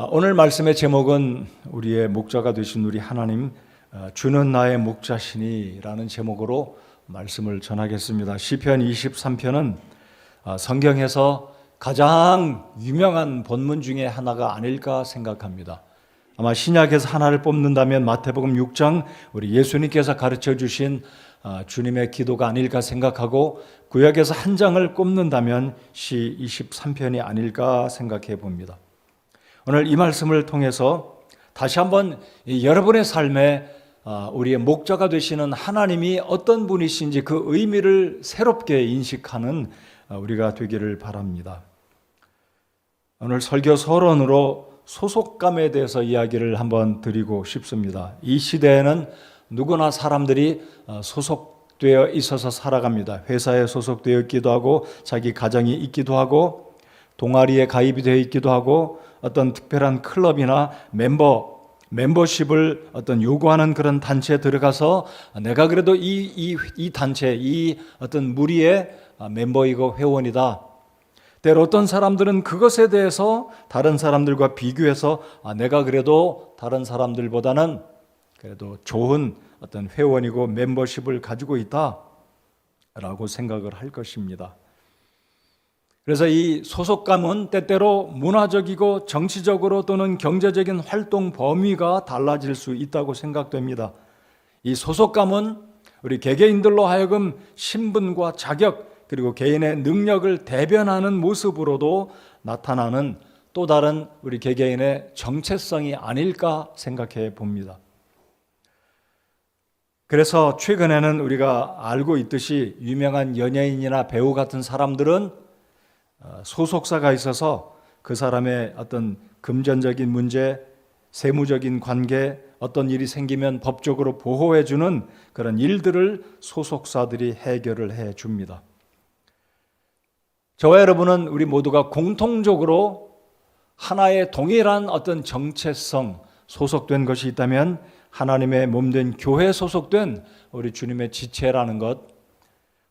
오늘 말씀의 제목은 우리의 목자가 되신 우리 하나님, 주는 나의 목자시니라는 제목으로 말씀을 전하겠습니다. 시편 23편은 성경에서 가장 유명한 본문 중에 하나가 아닐까 생각합니다. 아마 신약에서 하나를 뽑는다면 마태복음 6장 우리 예수님께서 가르쳐 주신 주님의 기도가 아닐까 생각하고, 구약에서 한 장을 꼽는다면 시 23편이 아닐까 생각해 봅니다. 오늘 이 말씀을 통해서 다시 한번 여러분의 삶에 우리의 목자가 되시는 하나님이 어떤 분이신지 그 의미를 새롭게 인식하는 우리가 되기를 바랍니다. 오늘 설교 서론으로 소속감에 대해서 이야기를 한번 드리고 싶습니다. 이 시대에는 누구나 사람들이 소속되어 있어서 살아갑니다. 회사에 소속되어 있기도 하고, 자기 가정이 있기도 하고, 동아리에 가입이 되어 있기도 하고, 어떤 특별한 클럽이나 멤버십을 어떤 요구하는 그런 단체에 들어가서 내가 그래도 이 단체, 이 어떤 무리의 멤버이고 회원이다. 때로 어떤 사람들은 그것에 대해서 다른 사람들과 비교해서 내가 그래도 다른 사람들보다는 그래도 좋은 어떤 회원이고 멤버십을 가지고 있다라고 생각을 할 것입니다. 그래서 이 소속감은 때때로 문화적이고 정치적으로 또는 경제적인 활동 범위가 달라질 수 있다고 생각됩니다. 이 소속감은 우리 개개인들로 하여금 신분과 자격 그리고 개인의 능력을 대변하는 모습으로도 나타나는 또 다른 우리 개개인의 정체성이 아닐까 생각해 봅니다. 그래서 최근에는 우리가 알고 있듯이 유명한 연예인이나 배우 같은 사람들은 소속사가 있어서 그 사람의 어떤 금전적인 문제, 세무적인 관계, 어떤 일이 생기면 법적으로 보호해주는 그런 일들을 소속사들이 해결을 해줍니다. 저와 여러분은 우리 모두가 공통적으로 하나의 동일한 어떤 정체성, 소속된 것이 있다면 하나님의 몸된 교회에 소속된 우리 주님의 지체라는 것,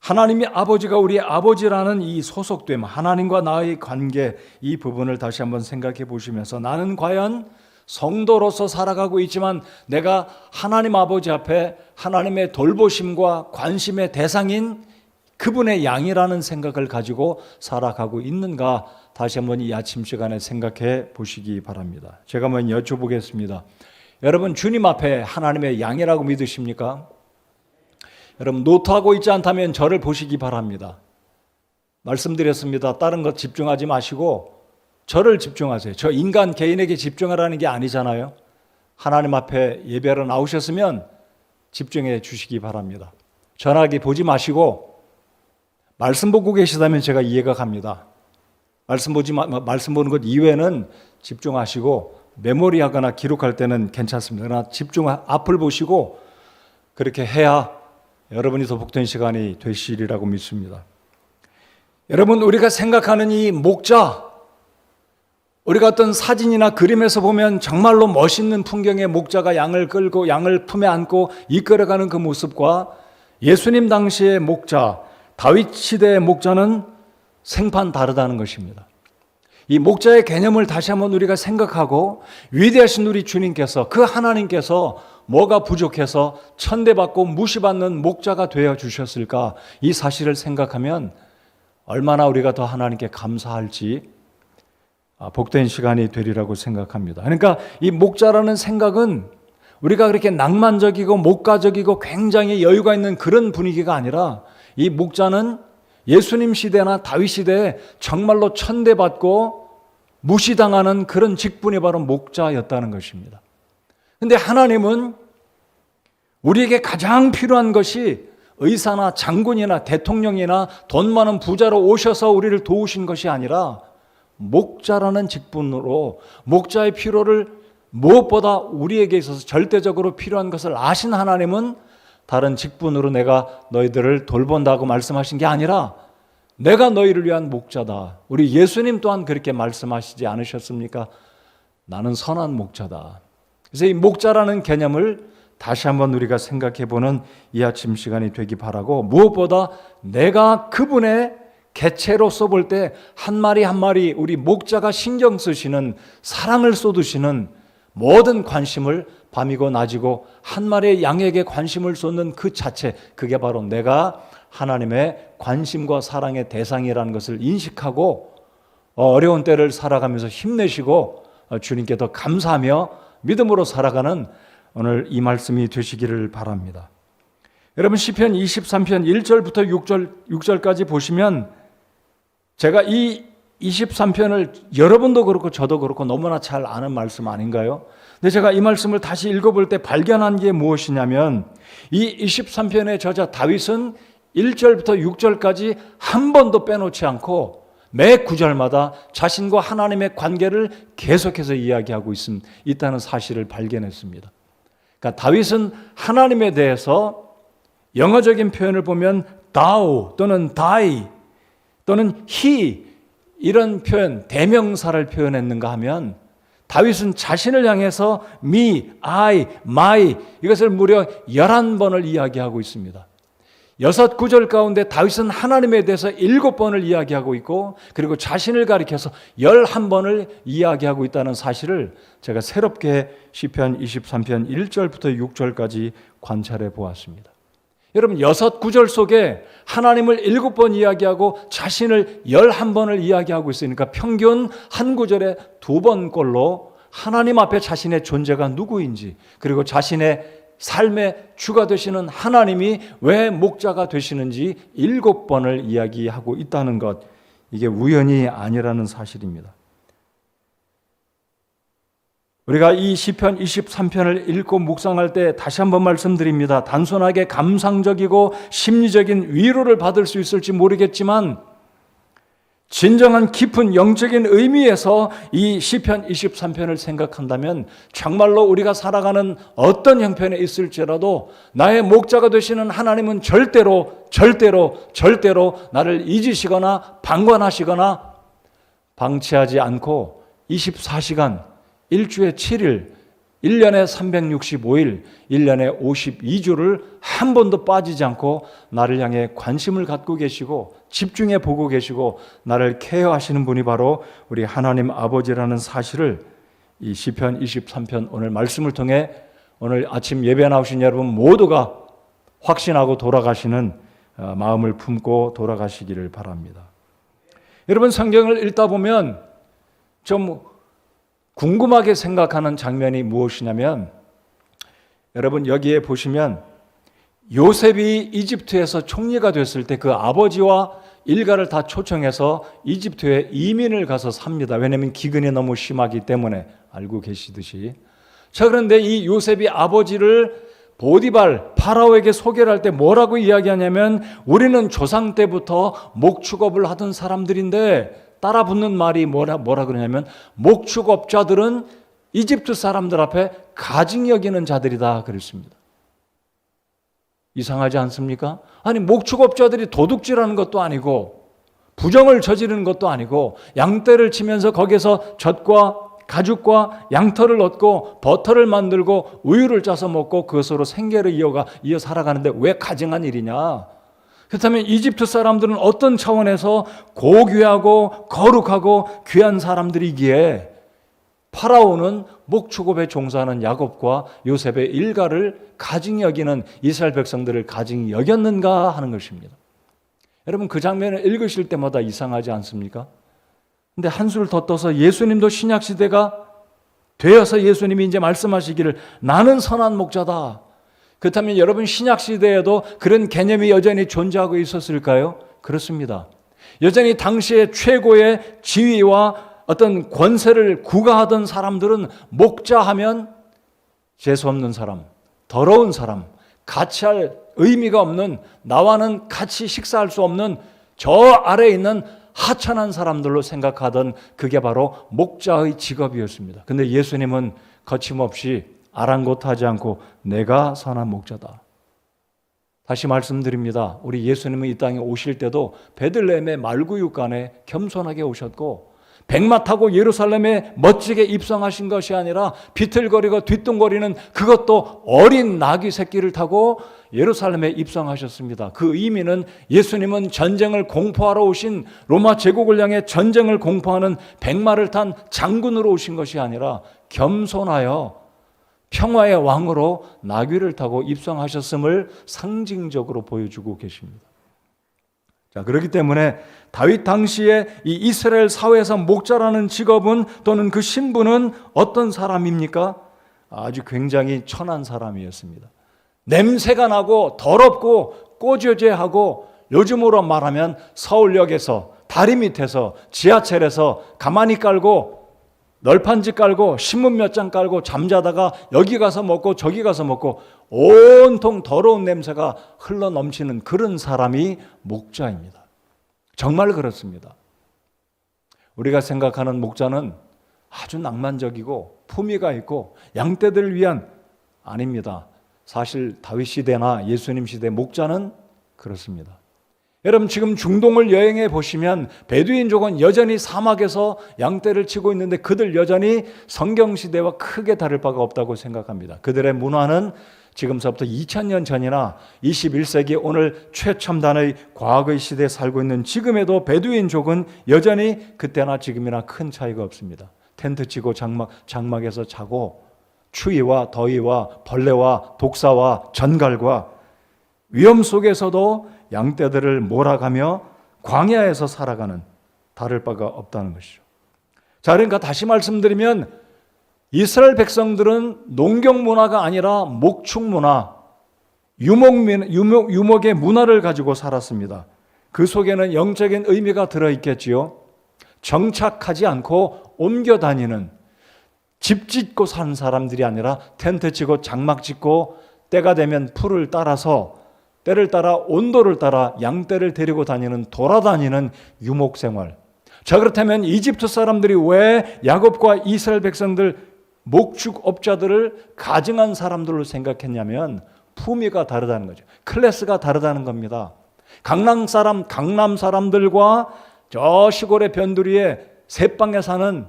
하나님이 아버지가 우리의 아버지라는 이 소속됨, 하나님과 나의 관계, 이 부분을 다시 한번 생각해 보시면서 나는 과연 성도로서 살아가고 있지만 내가 하나님 아버지 앞에 하나님의 돌보심과 관심의 대상인 그분의 양이라는 생각을 가지고 살아가고 있는가, 다시 한번 이 아침 시간에 생각해 보시기 바랍니다. 제가 한번 여쭤보겠습니다. 여러분, 주님 앞에 하나님의 양이라고 믿으십니까? 여러분, 노트하고 있지 않다면 저를 보시기 바랍니다. 말씀드렸습니다. 다른 것 집중하지 마시고 저를 집중하세요. 저 인간 개인에게 집중하라는 게 아니잖아요. 하나님 앞에 예배로 나오셨으면 집중해 주시기 바랍니다. 전화기 보지 마시고 말씀 보고 계시다면 제가 이해가 갑니다. 말씀 보는 것 이외에는 집중하시고 메모리하거나 기록할 때는 괜찮습니다. 그러나 앞을 보시고 그렇게 해야 여러분이 더 복된 시간이 되시리라고 믿습니다. 여러분, 우리가 생각하는 이 목자, 우리가 어떤 사진이나 그림에서 보면 정말로 멋있는 풍경의 목자가 양을 끌고 양을 품에 안고 이끌어가는 그 모습과 예수님 당시의 목자, 다윗 시대의 목자는 생판 다르다는 것입니다. 이 목자의 개념을 다시 한번 우리가 생각하고, 위대하신 우리 주님께서, 그 하나님께서 뭐가 부족해서 천대받고 무시받는 목자가 되어 주셨을까, 이 사실을 생각하면 얼마나 우리가 더 하나님께 감사할지 복된 시간이 되리라고 생각합니다. 그러니까 이 목자라는 생각은 우리가 그렇게 낭만적이고 목가적이고 굉장히 여유가 있는 그런 분위기가 아니라, 이 목자는 예수님 시대나 다윗 시대에 정말로 천대받고 무시당하는 그런 직분이 바로 목자였다는 것입니다. 그런데 하나님은 우리에게 가장 필요한 것이 의사나 장군이나 대통령이나 돈 많은 부자로 오셔서 우리를 도우신 것이 아니라 목자라는 직분으로 목자의 필요를 무엇보다 우리에게 있어서 절대적으로 필요한 것을 아신 하나님은 다른 직분으로 내가 너희들을 돌본다고 말씀하신 게 아니라 내가 너희를 위한 목자다. 우리 예수님 또한 그렇게 말씀하시지 않으셨습니까? 나는 선한 목자다. 그래서 이 목자라는 개념을 다시 한번 우리가 생각해보는 이 아침 시간이 되기 바라고, 무엇보다 내가 그분의 개체로서 볼 때 한 마리 한 마리 우리 목자가 신경 쓰시는, 사랑을 쏟으시는 모든 관심을 밤이고 낮이고 한 마리의 양에게 관심을 쏟는 그 자체, 그게 바로 내가 하나님의 관심과 사랑의 대상이라는 것을 인식하고 어려운 때를 살아가면서 힘내시고 주님께 더 감사하며 믿음으로 살아가는 오늘 이 말씀이 되시기를 바랍니다. 여러분, 시편 23편 1절부터 6절까지 보시면 제가 이 23편을 여러분도 그렇고 저도 그렇고 너무나 잘 아는 말씀 아닌가요? 근데 제가 이 말씀을 다시 읽어볼 때 발견한 게 무엇이냐면 이 23편의 저자 다윗은 1절부터 6절까지 한 번도 빼놓지 않고 매 구절마다 자신과 하나님의 관계를 계속해서 이야기하고 있다는 사실을 발견했습니다. 그러니까 다윗은 하나님에 대해서 영어적인 표현을 보면 thou 또는 thy 또는 he 이런 표현, 대명사를 표현했는가 하면 다윗은 자신을 향해서 me, I, my 이것을 무려 11번을 이야기하고 있습니다. 6구절 가운데 다윗은 하나님에 대해서 7번을 이야기하고 있고 그리고 자신을 가리켜서 11번을 이야기하고 있다는 사실을 제가 새롭게 시편 23편 1절부터 6절까지 관찰해 보았습니다. 여러분, 6구절 속에 하나님을 7번 이야기하고 자신을 11번을 이야기하고 있으니까 평균 한 구절에 2번꼴로 하나님 앞에 자신의 존재가 누구인지 그리고 자신의 삶의 주가 되시는 하나님이 왜 목자가 되시는지 7번을 이야기하고 있다는 것, 이게 우연이 아니라는 사실입니다. 우리가 이 시편 23편을 읽고 묵상할 때 다시 한번 말씀드립니다. 단순하게 감상적이고 심리적인 위로를 받을 수 있을지 모르겠지만 진정한 깊은 영적인 의미에서 이 시편 23편을 생각한다면 정말로 우리가 살아가는 어떤 형편에 있을지라도 나의 목자가 되시는 하나님은 절대로 나를 잊으시거나 방관하시거나 방치하지 않고 24시간 일주에 7일, 1년에 365일, 1년에 52주를 한 번도 빠지지 않고 나를 향해 관심을 갖고 계시고 집중해 보고 계시고 나를 케어하시는 분이 바로 우리 하나님 아버지라는 사실을 이 시편 23편 오늘 말씀을 통해 오늘 아침 예배 나오신 여러분 모두가 확신하고 돌아가시는 마음을 품고 돌아가시기를 바랍니다. 여러분, 성경을 읽다 보면 좀 궁금하게 생각하는 장면이 무엇이냐면 여러분, 여기에 보시면 요셉이 이집트에서 총리가 됐을 때 그 아버지와 일가를 다 초청해서 이집트에 이민을 가서 삽니다. 왜냐하면 기근이 너무 심하기 때문에, 알고 계시듯이. 자, 그런데 이 요셉이 아버지를 보디발 파라오에게 소개를 할 때 뭐라고 이야기하냐면 우리는 조상 때부터 목축업을 하던 사람들인데, 따라 붙는 말이 뭐라 그러냐면 목축업자들은 이집트 사람들 앞에 가증 여기는 자들이다 그랬습니다. 이상하지 않습니까? 아니, 목축업자들이 도둑질하는 것도 아니고 부정을 저지르는 것도 아니고 양떼를 치면서 거기서 젖과 가죽과 양털을 얻고 버터를 만들고 우유를 짜서 먹고 그것으로 생계를 이어 살아가는데 왜 가증한 일이냐? 그렇다면 이집트 사람들은 어떤 차원에서 고귀하고 거룩하고 귀한 사람들이기에 파라오는 목축업에 종사하는 야곱과 요셉의 일가를 가증히 여기는 이스라엘 백성들을 가증히 여겼는가 하는 것입니다. 여러분, 그 장면을 읽으실 때마다 이상하지 않습니까? 근데 한술 더 떠서 예수님도 신약시대가 되어서 예수님이 이제 말씀하시기를 나는 선한 목자다. 그렇다면 여러분, 신약시대에도 그런 개념이 여전히 존재하고 있었을까요? 그렇습니다. 여전히 당시의 최고의 지위와 어떤 권세를 구가하던 사람들은 목자하면 재수없는 사람, 더러운 사람, 같이 할 의미가 없는, 나와는 같이 식사할 수 없는 저 아래에 있는 하찮은 사람들로 생각하던 그게 바로 목자의 직업이었습니다. 그런데 예수님은 거침없이 아랑곳하지 않고 내가 선한 목자다. 다시 말씀드립니다. 우리 예수님은 이 땅에 오실 때도 베들레헴의 말구육간에 겸손하게 오셨고 백마 타고 예루살렘에 멋지게 입성하신 것이 아니라 비틀거리고 뒤뚱거리는 그것도 어린 나귀 새끼를 타고 예루살렘에 입성하셨습니다. 그 의미는 예수님은 전쟁을 공포하러 오신, 로마 제국을 향해 전쟁을 공포하는 백마를 탄 장군으로 오신 것이 아니라 겸손하여 평화의 왕으로 나귀를 타고 입성하셨음을 상징적으로 보여주고 계십니다. 자, 그렇기 때문에 다윗 당시에 이 이스라엘 사회에서 목자라는 직업은, 또는 그 신분은 어떤 사람입니까? 아주 굉장히 천한 사람이었습니다. 냄새가 나고 더럽고 꼬저재하고, 요즘으로 말하면 서울역에서, 다리 밑에서, 지하철에서 가만히 깔고 널판지 깔고 신문 몇 장 깔고 잠자다가 여기 가서 먹고 저기 가서 먹고 온통 더러운 냄새가 흘러넘치는 그런 사람이 목자입니다. 정말 그렇습니다. 우리가 생각하는 목자는 아주 낭만적이고 품위가 있고 양떼들을 위한, 아닙니다. 사실 다윗 시대나 예수님 시대 목자는 그렇습니다. 여러분, 지금 중동을 여행해 보시면 베두인족은 여전히 사막에서 양떼를 치고 있는데 그들 여전히 성경시대와 크게 다를 바가 없다고 생각합니다. 그들의 문화는 지금서부터 2000년 전이나 21세기 오늘 최첨단의 과거의 시대에 살고 있는 지금에도 베두인족은 여전히 그때나 지금이나 큰 차이가 없습니다. 텐트 치고 장막에서 자고 추위와 더위와 벌레와 독사와 전갈과 위험 속에서도 양떼들을 몰아가며 광야에서 살아가는, 다를 바가 없다는 것이죠. 자, 그러니까 다시 말씀드리면 이스라엘 백성들은 농경 문화가 아니라 목축 문화, 유목의 문화를 가지고 살았습니다. 그 속에는 영적인 의미가 들어있겠지요. 정착하지 않고 옮겨 다니는, 집 짓고 사는 사람들이 아니라 텐트 치고 장막 짓고 때가 되면 풀을 따라서, 때를 따라 온도를 따라 양떼를 데리고 다니는, 돌아다니는 유목생활. 자, 그렇다면 이집트 사람들이 왜 야곱과 이스라엘 백성들, 목축업자들을 가증한 사람들로 생각했냐면 품위가 다르다는 거죠. 클래스가 다르다는 겁니다. 강남 사람들과 저 시골의 변두리에 새방에 사는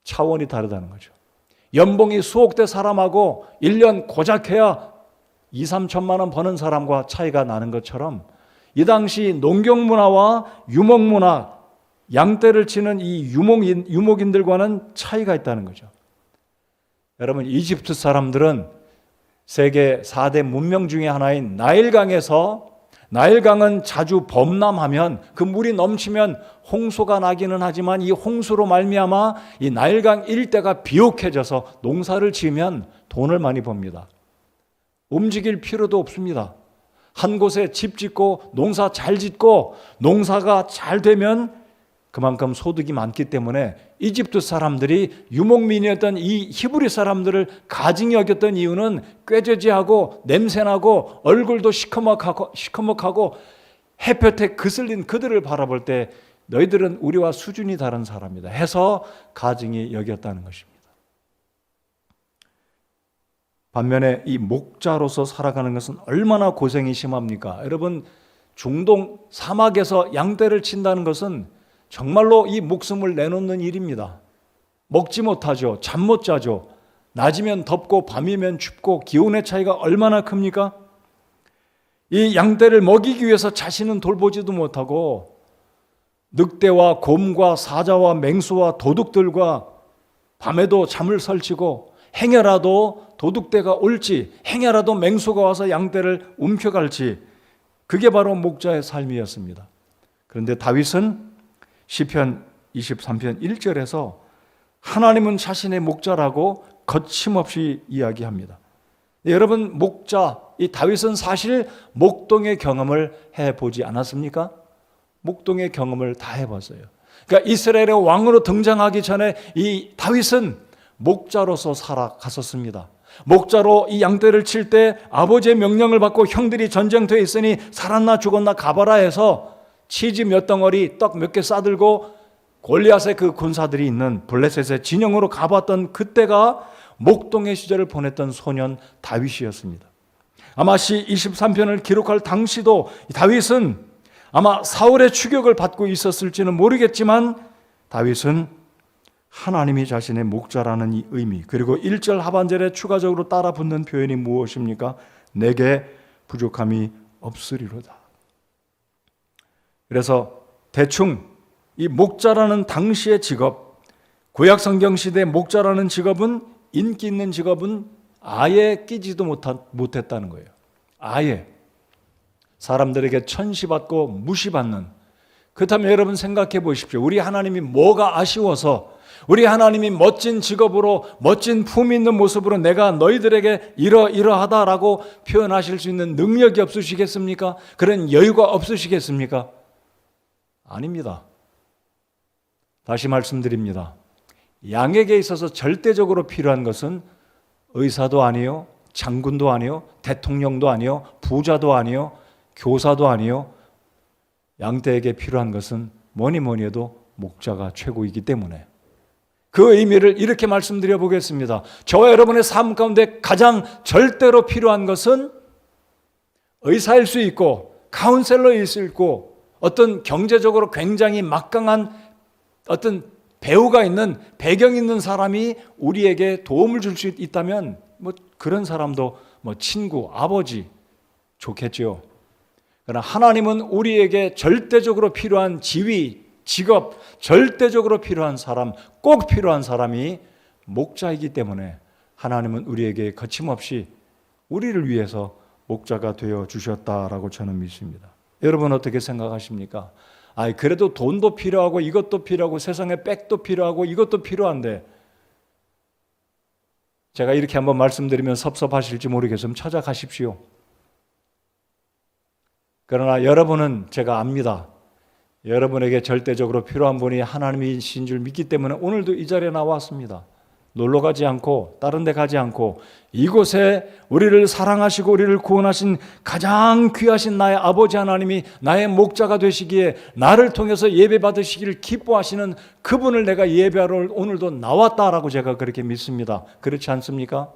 차원이 다르다는 거죠. 연봉이 수억 대 사람하고 1년 고작해야 2, 3천만 원 버는 사람과 차이가 나는 것처럼 이 당시 농경 문화와 유목 문화, 양떼를 치는 이 유목인들과는 차이가 있다는 거죠. 여러분, 이집트 사람들은 세계 4대 문명 중에 하나인 나일강은 자주 범람하면, 그 물이 넘치면 홍수가 나기는 하지만 이 홍수로 말미암아 이 나일강 일대가 비옥해져서 농사를 지으면 돈을 많이 법니다. 움직일 필요도 없습니다. 한 곳에 집 짓고 농사 잘 짓고 농사가 잘 되면 그만큼 소득이 많기 때문에 이집트 사람들이 유목민이었던 이 히브리 사람들을 가증히 여겼던 이유는 꾀저지하고 냄새나고 얼굴도 시커멓고 햇볕에 그슬린 그들을 바라볼 때 너희들은 우리와 수준이 다른 사람이다 해서 가증히 여겼다는 것입니다. 반면에 이 목자로서 살아가는 것은 얼마나 고생이 심합니까? 여러분, 중동 사막에서 양떼를 친다는 것은 정말로 이 목숨을 내놓는 일입니다. 먹지 못하죠. 잠 못 자죠. 낮이면 덥고 밤이면 춥고 기온의 차이가 얼마나 큽니까? 이 양떼를 먹이기 위해서 자신은 돌보지도 못하고 늑대와 곰과 사자와 맹수와 도둑들과 밤에도 잠을 설치고 행여라도 도둑대가 올지, 행여라도 맹수가 와서 양떼를 움켜갈지, 그게 바로 목자의 삶이었습니다. 그런데 다윗은 시편 23편 1절에서 하나님은 자신의 목자라고 거침없이 이야기합니다. 여러분, 목자, 이 다윗은 사실 목동의 경험을 해보지 않았습니까? 목동의 경험을 다 해봤어요. 그러니까 이스라엘의 왕으로 등장하기 전에 이 다윗은 목자로서 살아갔었습니다. 목자로 이 양떼를 칠 때 아버지의 명령을 받고 형들이 전쟁터에 있으니 살았나 죽었나 가봐라 해서 치즈 몇 덩어리, 떡 몇 개 싸들고 골리앗의 그 군사들이 있는 블레셋의 진영으로 가봤던 그때가 목동의 시절을 보냈던 소년 다윗이었습니다. 아마 시 23편을 기록할 당시도 다윗은 아마 사울의 추격을 받고 있었을지는 모르겠지만 다윗은 하나님이 자신의 목자라는 이 의미, 그리고 1절 하반절에 추가적으로 따라 붙는 표현이 무엇입니까? 내게 부족함이 없으리로다. 그래서 대충 이 목자라는 당시의 직업, 구약 성경 시대 목자라는 직업은, 인기 있는 직업은 아예 끼지도 못했다는 거예요. 아예 사람들에게 천시받고 무시받는. 그렇다면 여러분 생각해 보십시오. 우리 하나님이 뭐가 아쉬워서, 우리 하나님이 멋진 직업으로, 멋진 품위 있는 모습으로 내가 너희들에게 이러이러하다라고 표현하실 수 있는 능력이 없으시겠습니까? 그런 여유가 없으시겠습니까? 아닙니다. 다시 말씀드립니다. 양에게 있어서 절대적으로 필요한 것은 의사도 아니요, 장군도 아니요, 대통령도 아니요, 부자도 아니요, 교사도 아니요. 양떼에게 필요한 것은 뭐니 해도 목자가 최고이기 때문에, 그 의미를 이렇게 말씀드려 보겠습니다. 저와 여러분의 삶 가운데 가장 절대로 필요한 것은 의사일 수 있고, 카운셀러일 수 있고, 어떤 경제적으로 굉장히 막강한 어떤 배우가 있는, 배경 있는 사람이 우리에게 도움을 줄 수 있다면 그런 사람도 친구, 아버지 좋겠죠. 그러나 하나님은 우리에게 절대적으로 필요한 지위, 직업, 절대적으로 필요한 사람, 꼭 필요한 사람이 목자이기 때문에 하나님은 우리에게 거침없이 우리를 위해서 목자가 되어 주셨다라고 저는 믿습니다. 여러분 어떻게 생각하십니까? 그래도 돈도 필요하고 이것도 필요하고 세상에 백도 필요하고 이것도 필요한데, 제가 이렇게 한번 말씀드리면 섭섭하실지 모르겠으면 찾아가십시오. 그러나 여러분은 제가 압니다. 여러분에게 절대적으로 필요한 분이 하나님이신 줄 믿기 때문에 오늘도 이 자리에 나왔습니다. 놀러 가지 않고 다른 데 가지 않고 이곳에 우리를 사랑하시고 우리를 구원하신 가장 귀하신 나의 아버지 하나님이 나의 목자가 되시기에 나를 통해서 예배 받으시기를 기뻐하시는 그분을 내가 예배하러 오늘도 나왔다라고 제가 그렇게 믿습니다. 그렇지 않습니까?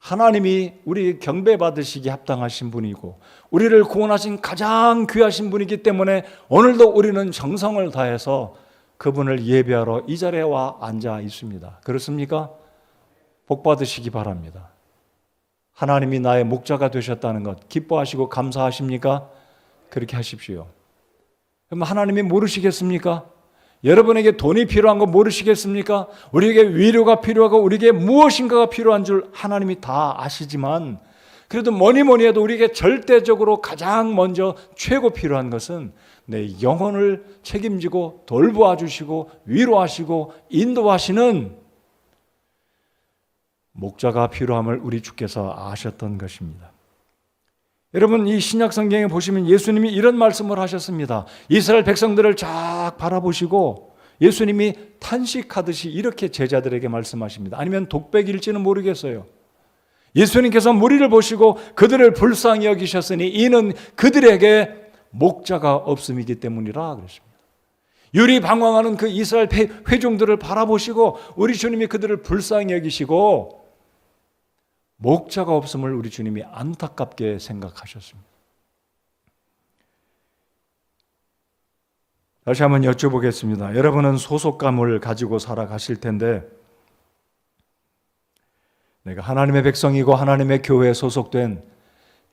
하나님이 우리 경배 받으시기 합당하신 분이고 우리를 구원하신 가장 귀하신 분이기 때문에 오늘도 우리는 정성을 다해서 그분을 예배하러 이 자리에 와 앉아 있습니다. 그렇습니까? 복 받으시기 바랍니다. 하나님이 나의 목자가 되셨다는 것 기뻐하시고 감사하십니까? 그렇게 하십시오. 그럼 하나님이 모르시겠습니까? 여러분에게 돈이 필요한 거 모르시겠습니까? 우리에게 위로가 필요하고 우리에게 무엇인가가 필요한 줄 하나님이 다 아시지만, 그래도 뭐니 해도 우리에게 절대적으로 가장 먼저 최고 필요한 것은 내 영혼을 책임지고 돌보아 주시고 위로하시고 인도하시는 목자가 필요함을 우리 주께서 아셨던 것입니다. 여러분, 이 신약 성경에 보시면 예수님이 이런 말씀을 하셨습니다. 이스라엘 백성들을 쫙 바라보시고 예수님이 탄식하듯이 이렇게 제자들에게 말씀하십니다. 아니면 독백일지는 모르겠어요. 예수님께서 무리를 보시고 그들을 불쌍히 여기셨으니 이는 그들에게 목자가 없음이기 때문이라 그랬습니다. 유리방황하는 그 이스라엘 회중들을 바라보시고 우리 주님이 그들을 불쌍히 여기시고 목자가 없음을 우리 주님이 안타깝게 생각하셨습니다. 다시 한번 여쭤보겠습니다. 여러분은 소속감을 가지고 살아가실 텐데, 내가 하나님의 백성이고 하나님의 교회에 소속된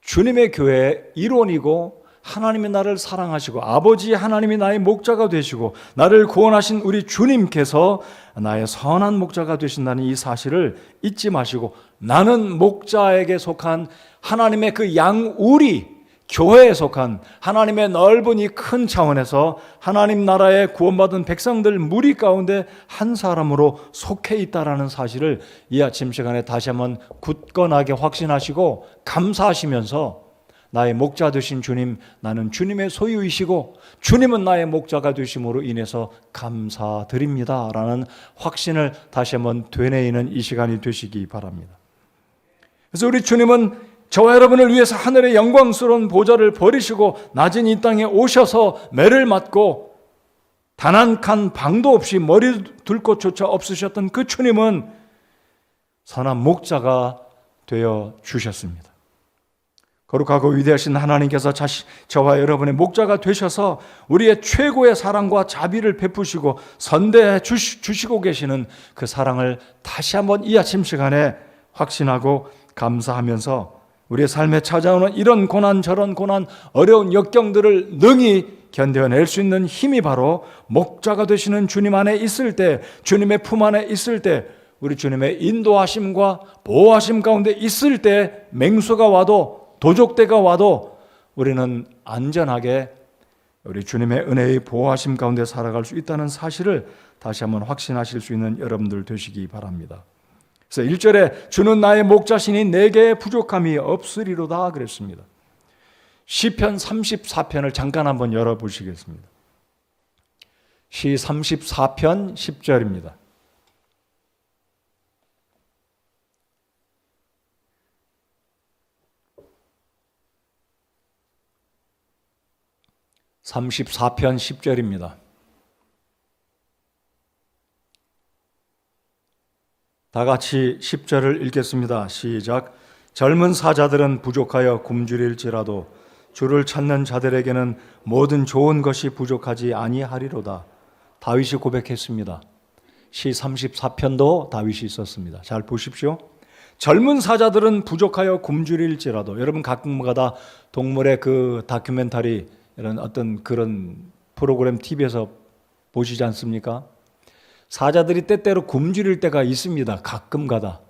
주님의 교회의 일원이고 하나님이 나를 사랑하시고 아버지 하나님이 나의 목자가 되시고 나를 구원하신 우리 주님께서 나의 선한 목자가 되신다는 이 사실을 잊지 마시고, 나는 목자에게 속한 하나님의 그 양우리 교회에 속한 하나님의 넓은 이 큰 차원에서 하나님 나라의 구원받은 백성들 무리 가운데 한 사람으로 속해 있다라는 사실을 이 아침 시간에 다시 한번 굳건하게 확신하시고 감사하시면서, 나의 목자 되신 주님, 나는 주님의 소유이시고 주님은 나의 목자가 되심으로 인해서 감사드립니다 라는 확신을 다시 한번 되뇌이는 이 시간이 되시기 바랍니다. 그래서 우리 주님은 저와 여러분을 위해서 하늘의 영광스러운 보좌를 버리시고 낮은 이 땅에 오셔서 매를 맞고 단 한 칸 방도 없이 머리 둘 곳조차 없으셨던 그 주님은 선한 목자가 되어 주셨습니다. 거룩하고 위대하신 하나님께서 저와 여러분의 목자가 되셔서 우리의 최고의 사랑과 자비를 베푸시고 선대해 주시고 계시는 그 사랑을 다시 한번 이 아침 시간에 확신하고 감사하면서 우리의 삶에 찾아오는 이런 고난 저런 고난 어려운 역경들을 능히 견뎌낼 수 있는 힘이 바로 목자가 되시는 주님 안에 있을 때, 주님의 품 안에 있을 때, 우리 주님의 인도하심과 보호하심 가운데 있을 때 맹수가 와도 도적대가 와도 우리는 안전하게 우리 주님의 은혜의 보호하심 가운데 살아갈 수 있다는 사실을 다시 한번 확신하실 수 있는 여러분들 되시기 바랍니다. 그래서 1절에 주는 나의 목자시니 내게 부족함이 없으리로다 그랬습니다. 시편 34편을 잠깐 한번 열어보시겠습니다. 시 34편 10절입니다. (34편) 10절입니다. 다 같이 10절을 읽겠습니다. 시작. 젊은 사자들은 부족하여 굶주릴지라도 주를 찾는 자들에게는 모든 좋은 것이 부족하지 아니하리로다. 다윗이 고백했습니다. 시 34편도 다윗이 있었습니다. 잘 보십시오. 젊은 사자들은 부족하여 굶주릴지라도, 여러분 가끔가다 동물의 그 다큐멘터리 이런 어떤 그런 프로그램 TV에서 보시지 않습니까? 사자들이 때때로 굶주릴 때가 있습니다. 가끔가다.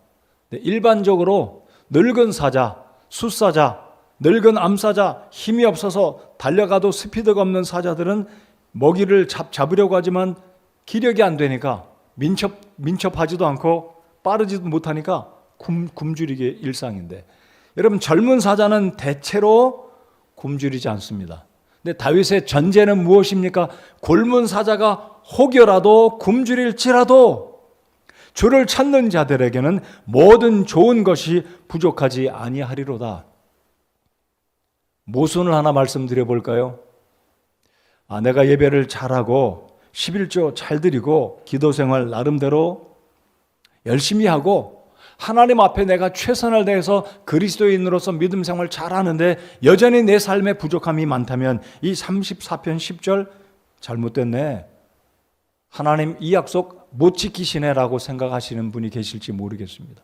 일반적으로 늙은 사자, 숫사자, 늙은 암사자, 힘이 없어서 달려가도 스피드가 없는 사자들은 먹이를 잡으려고 하지만 기력이 안 되니까 민첩하지도 않고 빠르지도 못하니까 굶주리게 일상인데, 여러분 젊은 사자는 대체로 굶주리지 않습니다. 근데 다윗의 전제는 무엇입니까? 굶은 사자가 혹여라도 굶주릴지라도 주를 찾는 자들에게는 모든 좋은 것이 부족하지 아니하리로다. 모순을 하나 말씀드려 볼까요? 내가 예배를 잘하고 11조 잘 드리고 기도생활 나름대로 열심히 하고 하나님 앞에 내가 최선을 다해서 그리스도인으로서 믿음 생활 잘하는데 여전히 내 삶에 부족함이 많다면 이 34편 10절 잘못됐네, 하나님 이 약속 못 지키시네 라고 생각하시는 분이 계실지 모르겠습니다.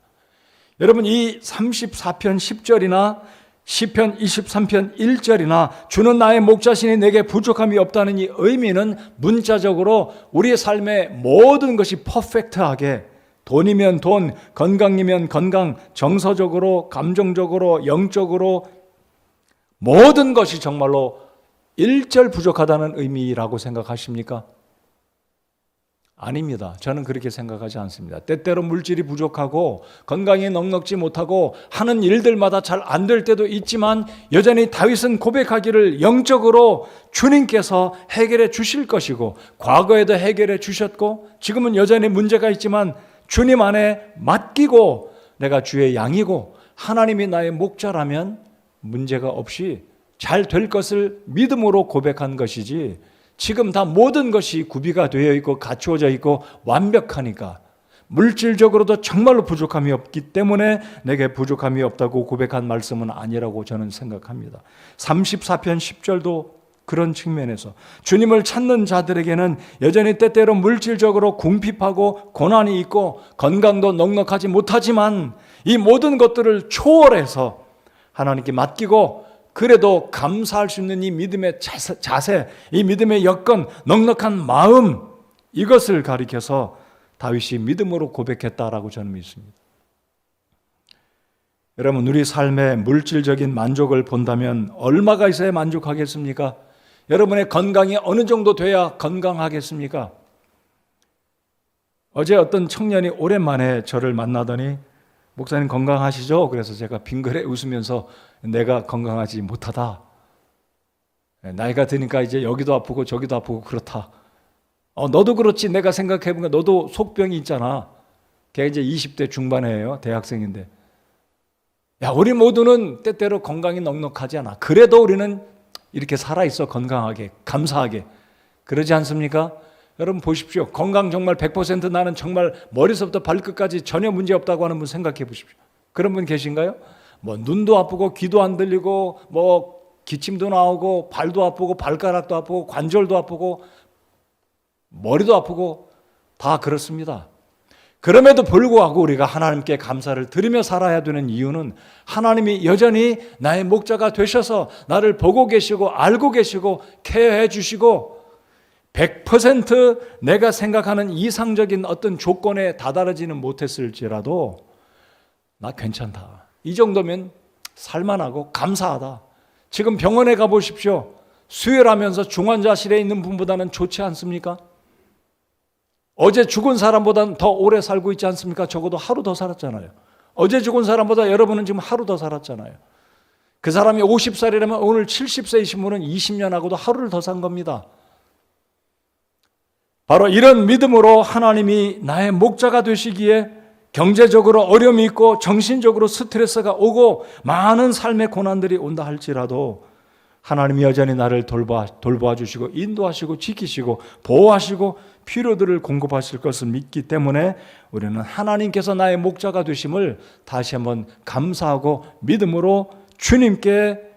여러분 이 34편 10절이나 시편 23편 1절이나 주는 나의 목자시니 내게 부족함이 없다는 이 의미는 문자적으로 우리의 삶의 모든 것이 퍼펙트하게, 돈이면 돈, 건강이면 건강, 정서적으로, 감정적으로, 영적으로 모든 것이 정말로 1절 부족하다는 의미라고 생각하십니까? 아닙니다. 저는 그렇게 생각하지 않습니다. 때때로 물질이 부족하고 건강이 넉넉지 못하고 하는 일들마다 잘 안 될 때도 있지만 여전히 다윗은 고백하기를 영적으로 주님께서 해결해 주실 것이고 과거에도 해결해 주셨고 지금은 여전히 문제가 있지만 주님 안에 맡기고 내가 주의 양이고 하나님이 나의 목자라면 문제가 없이 잘 될 것을 믿음으로 고백한 것이지, 지금 다 모든 것이 구비가 되어 있고 갖추어져 있고 완벽하니까 물질적으로도 정말로 부족함이 없기 때문에 내게 부족함이 없다고 고백한 말씀은 아니라고 저는 생각합니다. 34편 10절도 그런 측면에서 주님을 찾는 자들에게는 여전히 때때로 물질적으로 궁핍하고 고난이 있고 건강도 넉넉하지 못하지만 이 모든 것들을 초월해서 하나님께 맡기고 그래도 감사할 수 있는 이 믿음의 자세, 이 믿음의 여건, 넉넉한 마음, 이것을 가리켜서 다윗이 믿음으로 고백했다라고 저는 믿습니다. 여러분 우리 삶의 물질적인 만족을 본다면 얼마가 있어야 만족하겠습니까? 여러분의 건강이 어느 정도 돼야 건강하겠습니까? 어제 어떤 청년이 오랜만에 저를 만나더니 목사님 건강하시죠? 그래서 제가 빙그레 웃으면서 내가 건강하지 못하다. 나이가 드니까 이제 여기도 아프고 저기도 아프고 그렇다. 너도 그렇지. 내가 생각해보니까 너도 속병이 있잖아. 걔 이제 20대 중반이에요. 대학생인데. 야, 우리 모두는 때때로 건강이 넉넉하지 않아. 그래도 우리는 이렇게 살아있어. 건강하게, 감사하게. 그러지 않습니까? 여러분 보십시오. 건강 정말 100% 나는 정말 머리서부터 발끝까지 전혀 문제 없다고 하는 분 생각해 보십시오. 그런 분 계신가요? 뭐 눈도 아프고 귀도 안 들리고 뭐 기침도 나오고 발도 아프고 발가락도 아프고 관절도 아프고 머리도 아프고 다 그렇습니다. 그럼에도 불구하고 우리가 하나님께 감사를 드리며 살아야 되는 이유는 하나님이 여전히 나의 목자가 되셔서 나를 보고 계시고 알고 계시고 케어해 주시고 100% 내가 생각하는 이상적인 어떤 조건에 다다르지는 못했을지라도 나 괜찮다. 이 정도면 살만하고 감사하다. 지금 병원에 가보십시오. 수혈하면서 중환자실에 있는 분보다는 좋지 않습니까? 어제 죽은 사람보다는 더 오래 살고 있지 않습니까? 적어도 하루 더 살았잖아요. 어제 죽은 사람보다 여러분은 지금 하루 더 살았잖아요. 그 사람이 50살이라면 오늘 70세이신 분은 20년하고도 하루를 더 산 겁니다. 바로 이런 믿음으로 하나님이 나의 목자가 되시기에 경제적으로 어려움이 있고 정신적으로 스트레스가 오고 많은 삶의 고난들이 온다 할지라도 하나님이 여전히 나를 돌보아 주시고 인도하시고 지키시고 보호하시고 필요들을 공급하실 것을 믿기 때문에 우리는 하나님께서 나의 목자가 되심을 다시 한번 감사하고 믿음으로 주님께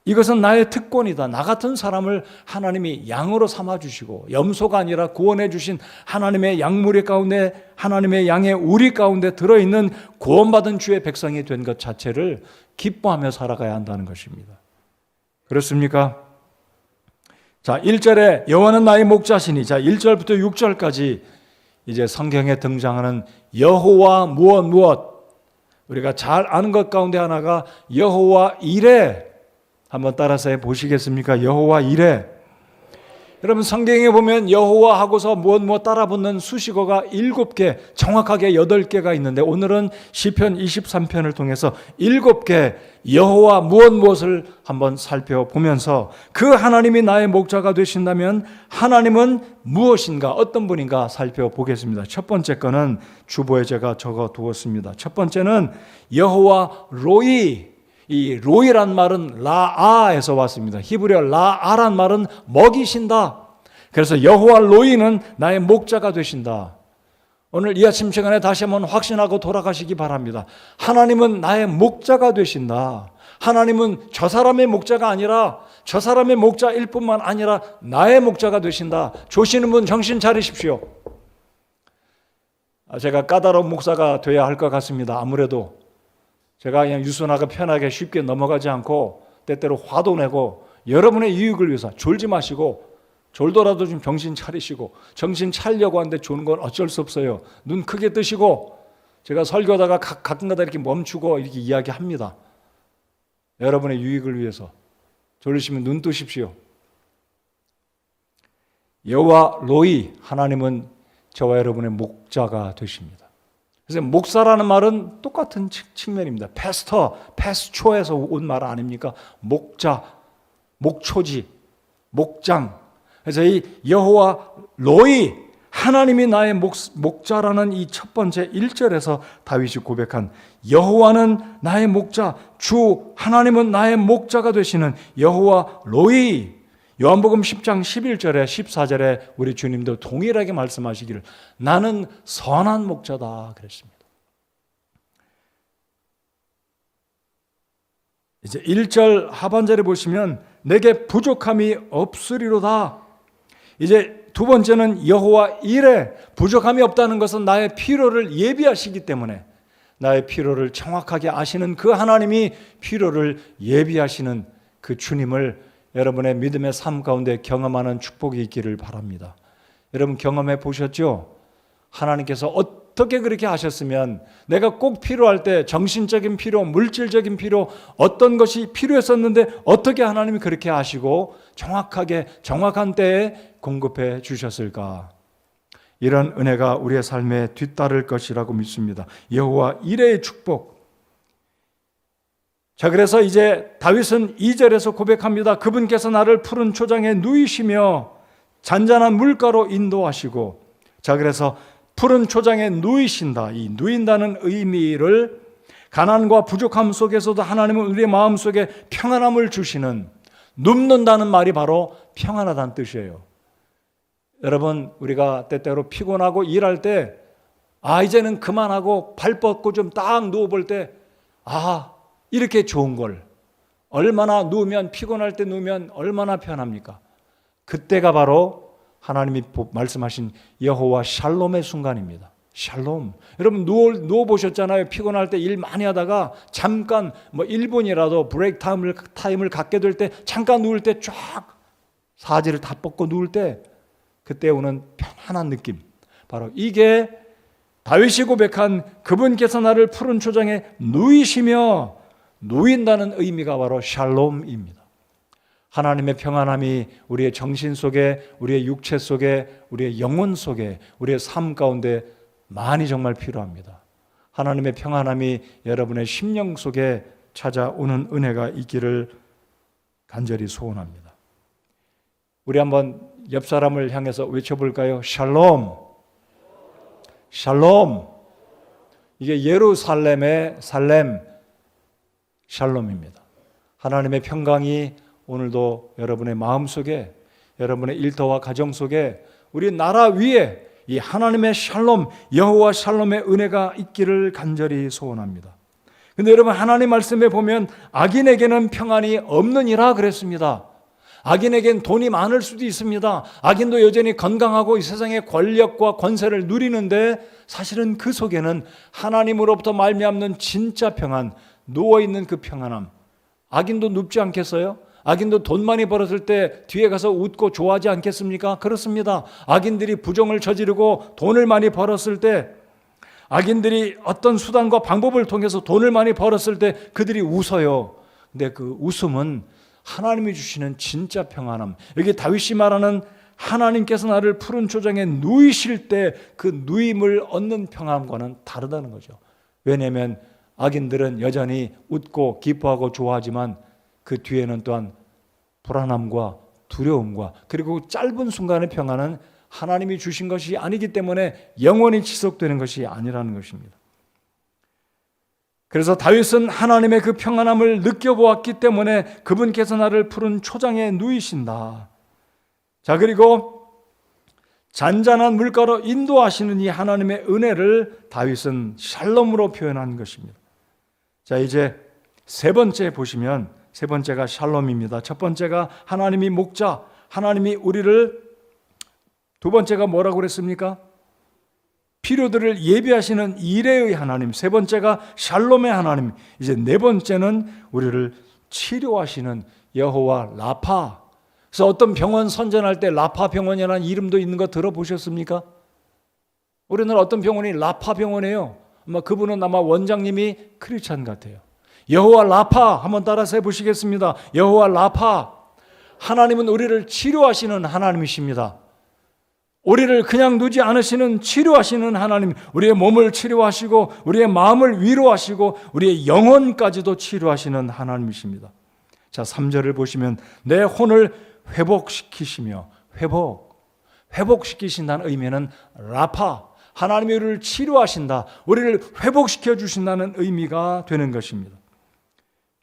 이것은 나의 특권이다. 나 같은 사람을 하나님이 양으로 삼아주시고 염소가 아니라 구원해 주신 하나님의 양무리 가운데 하나님의 양의 우리 가운데 들어있는 구원받은 주의 백성이 된 것 자체를 기뻐하며 살아가야 한다는 것입니다. 그렇습니까? 자, 1절에 여호와는 나의 목자시니, 자, 1절부터 6절까지 이제 성경에 등장하는 여호와 무엇 우리가 잘 아는 것 가운데 하나가 여호와 이레. 한번 따라서 해보시겠습니까? 여호와 이레. 여러분 성경에 보면 여호와 하고서 무엇 따라 붙는 수식어가 7개, 정확하게 8개가 있는데 오늘은 시편 23편을 통해서 7개 여호와 무엇을 한번 살펴보면서 그 하나님이 나의 목자가 되신다면 하나님은 무엇인가, 어떤 분인가 살펴보겠습니다. 첫 번째 거는 주보에 제가 적어두었습니다. 첫 번째는 여호와 로이. 이 로이란 말은 라아에서 왔습니다. 히브리어 라아란 말은 먹이신다. 그래서 여호와 로이는 나의 목자가 되신다. 오늘 이 아침 시간에 다시 한번 확신하고 돌아가시기 바랍니다. 하나님은 나의 목자가 되신다. 하나님은 저 사람의 목자가 아니라 저 사람의 목자일 뿐만 아니라 나의 목자가 되신다. 조시는 분 정신 차리십시오. 제가 까다로운 목사가 돼야 할 것 같습니다. 아무래도 제가 그냥 유순하고 편하게 쉽게 넘어가지 않고 때때로 화도 내고 여러분의 이익을 위해서 졸지 마시고 졸더라도 좀 정신 차리시고 정신 차리려고 하는데 조는 건 어쩔 수 없어요. 눈 크게 뜨시고 제가 설교하다가 가끔가다 이렇게 멈추고 이렇게 이야기합니다. 여러분의 유익을 위해서 졸리시면 눈 뜨십시오. 여호와 로이 하나님은 저와 여러분의 목자가 되십니다. 그래서 목사라는 말은 똑같은 측면입니다. 패스초에서 온 말 아닙니까? 목자, 목초지, 목장. 그래서 이 여호와 로이, 하나님이 나의 목자라는 이 첫 번째 1절에서 다윗이 고백한 여호와는 나의 목자, 주 하나님은 나의 목자가 되시는 여호와 로이. 요한복음 10장 11절에 14절에 우리 주님도 동일하게 말씀하시기를 나는 선한 목자다 그랬습니다. 이제 1절 하반절에 보시면 내게 부족함이 없으리로다. 이제 두 번째는 여호와 이레. 부족함이 없다는 것은 나의 필요를 예비하시기 때문에 나의 필요를 정확하게 아시는 그 하나님이 필요를 예비하시는 그 주님을 여러분의 믿음의 삶 가운데 경험하는 축복이 있기를 바랍니다. 여러분 경험해 보셨죠? 하나님께서 어떻게 그렇게 하셨으면 내가 꼭 필요할 때 정신적인 필요, 물질적인 필요 어떤 것이 필요했었는데 어떻게 하나님이 그렇게 하시고 정확하게 정확한 때에 공급해 주셨을까? 이런 은혜가 우리의 삶에 뒤따를 것이라고 믿습니다. 여호와 이레의 축복. 자, 그래서 이제 다윗은 2절에서 고백합니다. 그분께서 나를 푸른 초장에 누이시며 잔잔한 물가로 인도하시고, 자, 그래서 푸른 초장에 누이신다. 이 누인다는 의미를 가난과 부족함 속에서도 하나님은 우리의 마음속에 평안함을 주시는, 눕는다는 말이 바로 평안하다는 뜻이에요. 여러분, 우리가 때때로 피곤하고 일할 때 이제는 그만하고 발 뻗고 좀 딱 누워볼 때 이렇게 좋은 걸 얼마나 누우면 피곤할 때 누우면 얼마나 편합니까? 그때가 바로 하나님이 말씀하신 여호와 샬롬의 순간입니다. 샬롬. 여러분 누워 보셨잖아요. 피곤할 때 일 많이 하다가 잠깐 1분이라도 브레이크 타임을 갖게 될 때 잠깐 누울 때 쫙 사지를 다 뻗고 누울 때 그때 오는 편안한 느낌. 바로 이게 다윗이 고백한 그분께서 나를 푸른 초장에 누이시며 누인다는 의미가 바로 샬롬입니다. 하나님의 평안함이 우리의 정신 속에, 우리의 육체 속에, 우리의 영혼 속에, 우리의 삶 가운데 많이 정말 필요합니다. 하나님의 평안함이 여러분의 심령 속에 찾아오는 은혜가 있기를 간절히 소원합니다. 우리 한번 옆 사람을 향해서 외쳐볼까요? 샬롬. 샬롬. 이게 예루살렘의 살렘 샬롬입니다. 하나님의 평강이 오늘도 여러분의 마음 속에, 여러분의 일터와 가정 속에, 우리 나라 위에 이 하나님의 샬롬, 여호와 샬롬의 은혜가 있기를 간절히 소원합니다. 근데 여러분 하나님 말씀에 보면 악인에게는 평안이 없느니라 그랬습니다. 악인에겐 돈이 많을 수도 있습니다. 악인도 여전히 건강하고 이 세상의 권력과 권세를 누리는데 사실은 그 속에는 하나님으로부터 말미암는 진짜 평안, 누워있는 그 평안함. 악인도 눕지 않겠어요? 악인도 돈 많이 벌었을 때 뒤에 가서 웃고 좋아하지 않겠습니까? 그렇습니다. 악인들이 부정을 저지르고 돈을 많이 벌었을 때, 악인들이 어떤 수단과 방법을 통해서 돈을 많이 벌었을 때 그들이 웃어요. 근데 그 웃음은 하나님이 주시는 진짜 평안함. 여기 다윗이 말하는 하나님께서 나를 푸른 초장에 누이실 때 그 누임을 얻는 평안과는 다르다는 거죠. 왜냐하면 악인들은 여전히 웃고 기뻐하고 좋아하지만 그 뒤에는 또한 불안함과 두려움과 그리고 짧은 순간의 평안은 하나님이 주신 것이 아니기 때문에 영원히 지속되는 것이 아니라는 것입니다. 그래서 다윗은 하나님의 그 평안함을 느껴보았기 때문에 그분께서 나를 푸른 초장에 누이신다. 자, 그리고 잔잔한 물가로 인도하시는 이 하나님의 은혜를 다윗은 샬롬으로 표현한 것입니다. 자, 이제 세 번째 보시면 세 번째가 샬롬입니다. 첫 번째가 하나님이 목자, 하나님이 우리를, 두 번째가 뭐라고 그랬습니까? 필요들을 예비하시는 이레의 하나님, 세 번째가 샬롬의 하나님, 이제 네 번째는 우리를 치료하시는 여호와 라파. 그래서 어떤 병원 선전할 때 라파 병원이라는 이름도 있는 거 들어보셨습니까? 우리나라 어떤 병원이 라파 병원이에요. 그분은 아마 원장님이 크리스찬 같아요. 여호와 라파 한번 따라서 해보시겠습니다. 여호와 라파. 하나님은 우리를 치료하시는 하나님이십니다. 우리를 그냥 두지 않으시는 치료하시는 하나님, 우리의 몸을 치료하시고 우리의 마음을 위로하시고 우리의 영혼까지도 치료하시는 하나님이십니다. 자, 3절을 보시면 내 혼을 회복시키시며, 회복시키신다는 의미는 라파, 하나님이 우리를 치료하신다, 우리를 회복시켜 주신다는 의미가 되는 것입니다.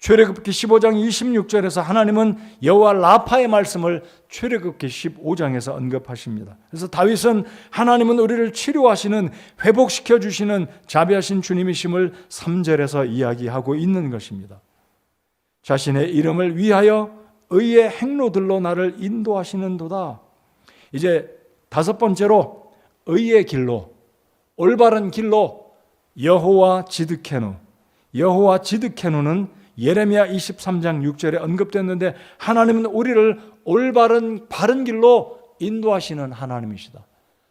출애굽기 15장 26절에서 하나님은 여호와 라파의 말씀을 출애굽기 15장에서 언급하십니다. 그래서 다윗은 하나님은 우리를 치료하시는, 회복시켜 주시는 자비하신 주님이심을 3절에서 이야기하고 있는 것입니다. 자신의 이름을 위하여 의의 행로들로 나를 인도하시는도다. 이제 다섯 번째로 의의 길로, 올바른 길로 여호와 지드케누. 여호와 지드케누는 예레미야 23장 6절에 언급됐는데 하나님은 우리를 올바른 바른 길로 인도하시는 하나님이시다.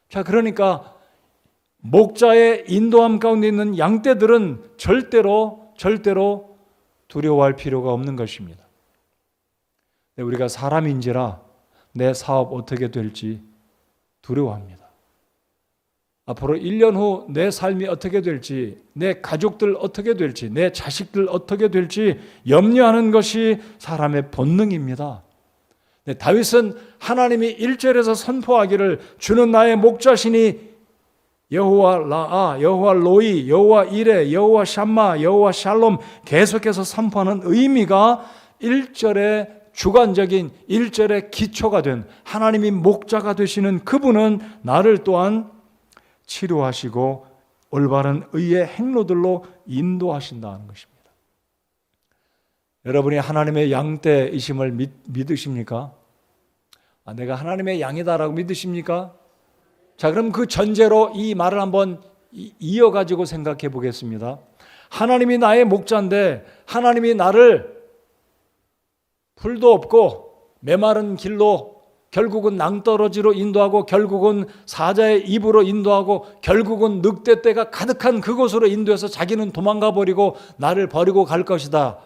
자, 그러니까 목자의 인도함 가운데 있는 양떼들은 절대로 두려워할 필요가 없는 것입니다. 우리가 사람인지라 내 사업 어떻게 될지 두려워합니다. 앞으로 1년 후 내 삶이 어떻게 될지, 내 가족들 어떻게 될지, 내 자식들 어떻게 될지 염려하는 것이 사람의 본능입니다. 다윗은 하나님이 1절에서 선포하기를 주는 나의 목자시니 여호와 라아, 여호와 로이, 여호와 이레, 여호와 샴마, 여호와 샬롬 계속해서 선포하는 의미가 1절의 주관적인 1절의 기초가 된 하나님이 목자가 되시는 그분은 나를 또한 치료하시고 올바른 의의 행로들로 인도하신다는 것입니다. 여러분이 하나님의 양떼이심을 믿으십니까? 내가 하나님의 양이다라고 믿으십니까? 자, 그럼 그 전제로 이 말을 한번 이어가지고 생각해 보겠습니다. 하나님이 나의 목자인데 하나님이 나를 풀도 없고 메마른 길로 결국은 낭떠러지로 인도하고 결국은 사자의 입으로 인도하고 결국은 늑대떼가 가득한 그곳으로 인도해서 자기는 도망가 버리고 나를 버리고 갈 것이다.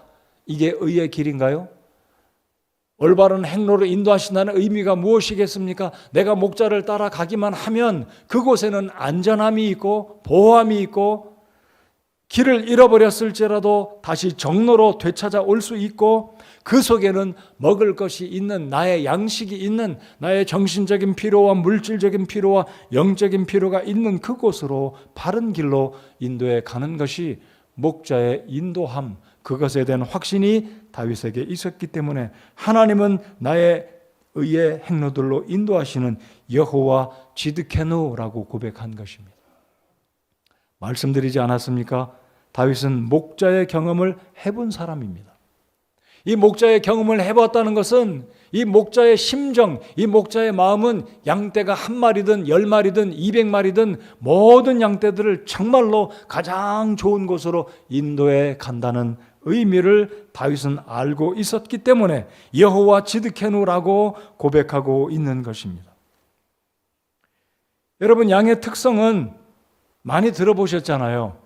이게 의의 길인가요? 올바른 행로로 인도하신다는 의미가 무엇이겠습니까? 내가 목자를 따라가기만 하면 그곳에는 안전함이 있고 보호함이 있고 길을 잃어버렸을지라도 다시 정로로 되찾아올 수 있고 그 속에는 먹을 것이 있는, 나의 양식이 있는, 나의 정신적인 필요와 물질적인 필요와 영적인 필요가 있는 그곳으로 바른 길로 인도해 가는 것이 목자의 인도함, 그것에 대한 확신이 다윗에게 있었기 때문에 하나님은 나의 의의 행로들로 인도하시는 여호와 지드케누라고 고백한 것입니다. 말씀드리지 않았습니까? 다윗은 목자의 경험을 해본 사람입니다. 이 목자의 경험을 해봤다는 것은 이 목자의 심정, 이 목자의 마음은 양떼가 1마리든 10마리든 200마리든 모든 양떼들을 정말로 가장 좋은 곳으로 인도해 간다는 의미를 다윗은 알고 있었기 때문에 여호와 지드케누라고 고백하고 있는 것입니다. 여러분, 양의 특성은 많이 들어보셨잖아요.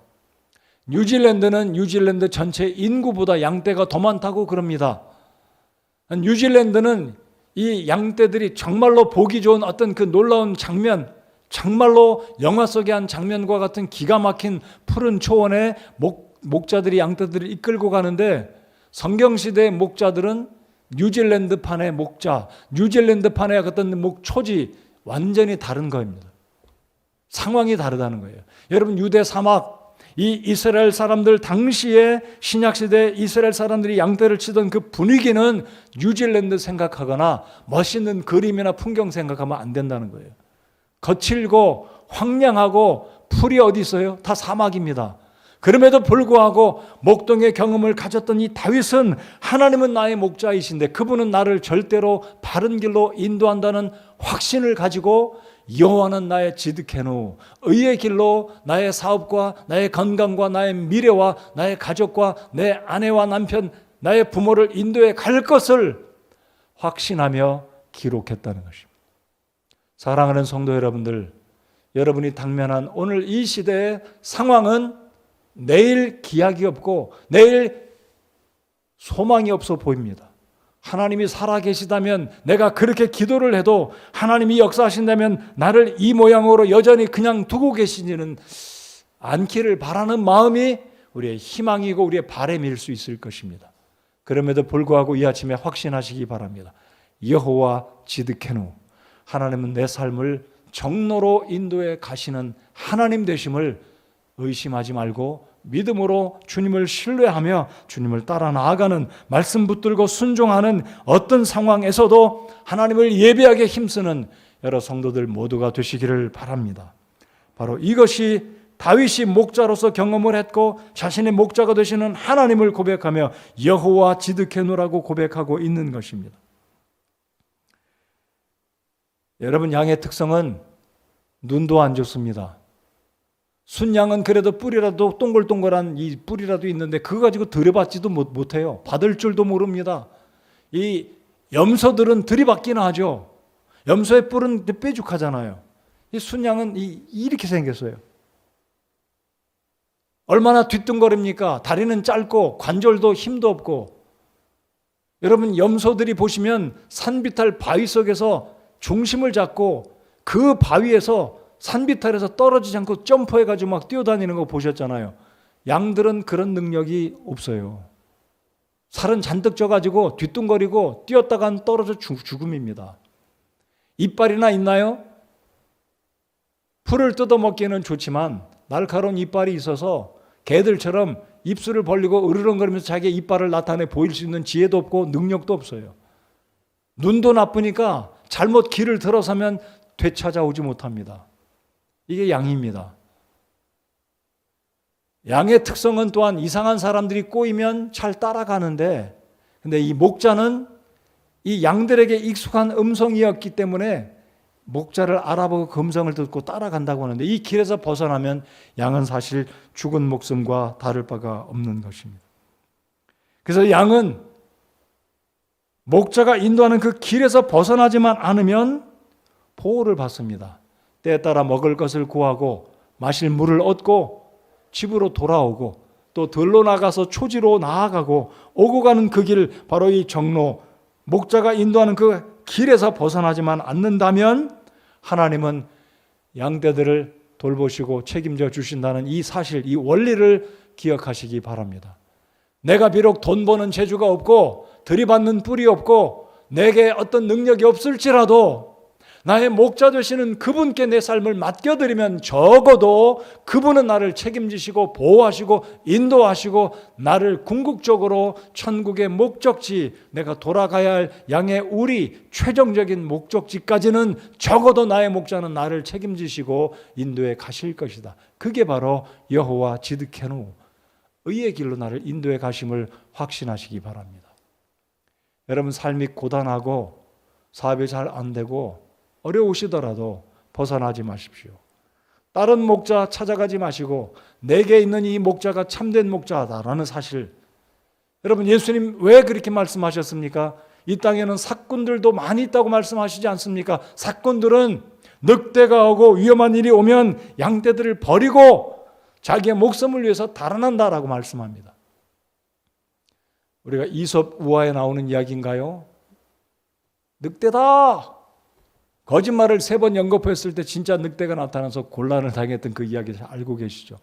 뉴질랜드는 뉴질랜드 전체 인구보다 양떼가 더 많다고 그럽니다. 뉴질랜드는 이 양떼들이 정말로 보기 좋은 어떤 그 놀라운 장면, 정말로 영화 속의 한 장면과 같은 기가 막힌 푸른 초원에 목자들이 양떼들을 이끌고 가는데 성경시대의 목자들은 뉴질랜드판의 목자, 뉴질랜드판의 어떤 목초지 완전히 다른 겁니다. 상황이 다르다는 거예요. 여러분, 유대 사막, 이 이스라엘 사람들 당시에 신약시대 이스라엘 사람들이 양떼를 치던 그 분위기는 뉴질랜드 생각하거나 멋있는 그림이나 풍경 생각하면 안 된다는 거예요. 거칠고 황량하고 풀이 어디 있어요? 다 사막입니다. 그럼에도 불구하고 목동의 경험을 가졌던 이 다윗은 하나님은 나의 목자이신데 그분은 나를 절대로 바른 길로 인도한다는 확신을 가지고 여호와는 나의 지드케누, 의의 길로 나의 사업과 나의 건강과 나의 미래와 나의 가족과 내 아내와 남편, 나의 부모를 인도해 갈 것을 확신하며 기록했다는 것입니다. 사랑하는 성도 여러분들, 여러분이 당면한 오늘 이 시대의 상황은 내일 기약이 없고 내일 소망이 없어 보입니다. 하나님이 살아계시다면 내가 그렇게 기도를 해도 하나님이 역사하신다면 나를 이 모양으로 여전히 그냥 두고 계시지는 않기를 바라는 마음이 우리의 희망이고 우리의 바람일 수 있을 것입니다. 그럼에도 불구하고 이 아침에 확신하시기 바랍니다. 여호와 지드케누, 하나님은 내 삶을 정로로 인도해 가시는 하나님 되심을 의심하지 말고 믿음으로 주님을 신뢰하며 주님을 따라 나아가는, 말씀 붙들고 순종하는 어떤 상황에서도 하나님을 예배하게 힘쓰는 여러 성도들 모두가 되시기를 바랍니다. 바로 이것이 다윗이 목자로서 경험을 했고 자신의 목자가 되시는 하나님을 고백하며 여호와 지드케누라고 고백하고 있는 것입니다. 여러분, 양의 특성은 눈도 안 좋습니다. 순양은 그래도 뿔이라도 동글동글한 이 뿔이라도 있는데 그거 가지고 들여받지도 못해요. 받을 줄도 모릅니다. 이 염소들은 들이받기는 하죠. 염소의 뿔은 뾰족하잖아요. 이 순양은 이렇게 생겼어요. 얼마나 뒤뚱거립니까? 다리는 짧고 관절도 힘도 없고. 여러분, 염소들이 보시면 산비탈 바위 속에서 중심을 잡고 그 바위에서 산비탈에서 떨어지지 않고 점프해가지고 막 뛰어다니는 거 보셨잖아요. 양들은 그런 능력이 없어요. 살은 잔뜩 쪄가지고 뒤뚱거리고 뛰었다간 떨어져 죽음입니다. 이빨이나 있나요? 풀을 뜯어먹기는 좋지만 날카로운 이빨이 있어서 개들처럼 입술을 벌리고 으르렁거리면서 자기의 이빨을 나타내 보일 수 있는 지혜도 없고 능력도 없어요. 눈도 나쁘니까 잘못 길을 들어서면 되찾아오지 못합니다. 이게 양입니다. 양의 특성은 또한 이상한 사람들이 꼬이면 잘 따라가는데 근데 이 목자는 이 양들에게 익숙한 음성이었기 때문에 목자를 알아보고 그 음성을 듣고 따라간다고 하는데, 이 길에서 벗어나면 양은 사실 죽은 목숨과 다를 바가 없는 것입니다. 그래서 양은 목자가 인도하는 그 길에서 벗어나지만 않으면 보호를 받습니다. 때에 따라 먹을 것을 구하고 마실 물을 얻고 집으로 돌아오고 또 들로 나가서 초지로 나아가고 오고 가는 그 길, 바로 이 정로, 목자가 인도하는 그 길에서 벗어나지만 않는다면 하나님은 양떼들을 돌보시고 책임져 주신다는 이 사실, 이 원리를 기억하시기 바랍니다. 내가 비록 돈 버는 재주가 없고 들이받는 뿔이 없고 내게 어떤 능력이 없을지라도 나의 목자 되시는 그분께 내 삶을 맡겨드리면 적어도 그분은 나를 책임지시고 보호하시고 인도하시고 나를 궁극적으로 천국의 목적지, 내가 돌아가야 할 양의 우리 최종적인 목적지까지는 적어도 나의 목자는 나를 책임지시고 인도해 가실 것이다. 그게 바로 여호와 지드케노, 의의 길로 나를 인도해 가심을 확신하시기 바랍니다. 여러분, 삶이 고단하고 사업이 잘 안 되고 어려우시더라도 벗어나지 마십시오. 다른 목자 찾아가지 마시고 내게 있는 이 목자가 참된 목자다라는 사실, 여러분, 예수님 왜 그렇게 말씀하셨습니까? 이 땅에는 사꾼들도 많이 있다고 말씀하시지 않습니까? 사꾼들은 늑대가 오고 위험한 일이 오면 양떼들을 버리고 자기의 목숨을 위해서 달아난다라고 말씀합니다. 우리가 이솝 우화에 나오는 이야기인가요? 늑대다! 거짓말을 3번 연거푸했을 때 진짜 늑대가 나타나서 곤란을 당했던 그 이야기를 알고 계시죠?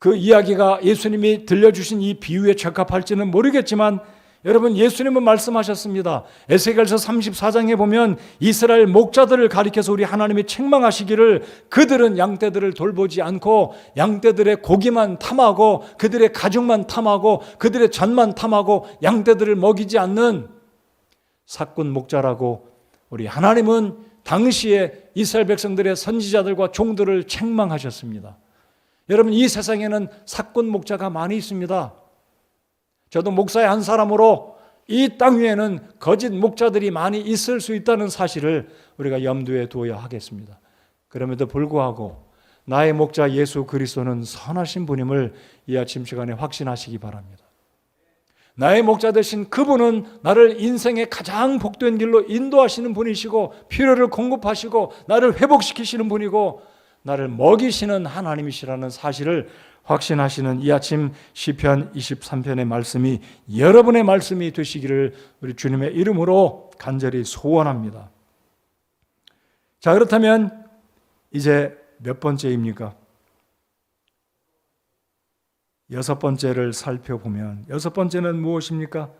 그 이야기가 예수님이 들려주신 이 비유에 적합할지는 모르겠지만 여러분, 예수님은 말씀하셨습니다. 에스겔서 34장에 보면 이스라엘 목자들을 가리켜서 우리 하나님이 책망하시기를, 그들은 양떼들을 돌보지 않고 양떼들의 고기만 탐하고 그들의 가죽만 탐하고 그들의 젖만 탐하고 양떼들을 먹이지 않는 사꾼 목자라고 우리 하나님은 당시에 이스라엘 백성들의 선지자들과 종들을 책망하셨습니다. 여러분, 이 세상에는 사꾼 목자가 많이 있습니다. 저도 목사의 한 사람으로 이 땅 위에는 거짓 목자들이 많이 있을 수 있다는 사실을 우리가 염두에 두어야 하겠습니다. 그럼에도 불구하고 나의 목자 예수 그리스도는 선하신 분임을 이 아침 시간에 확신하시기 바랍니다. 나의 목자 되신 그분은 나를 인생의 가장 복된 길로 인도하시는 분이시고 필요를 공급하시고 나를 회복시키시는 분이고 나를 먹이시는 하나님이시라는 사실을 확신하시는 이 아침 시편 23편의 말씀이 여러분의 말씀이 되시기를 우리 주님의 이름으로 간절히 소원합니다. 자, 그렇다면 이제 몇 번째입니까? 6번째를 살펴보면, 6번째는 무엇입니까?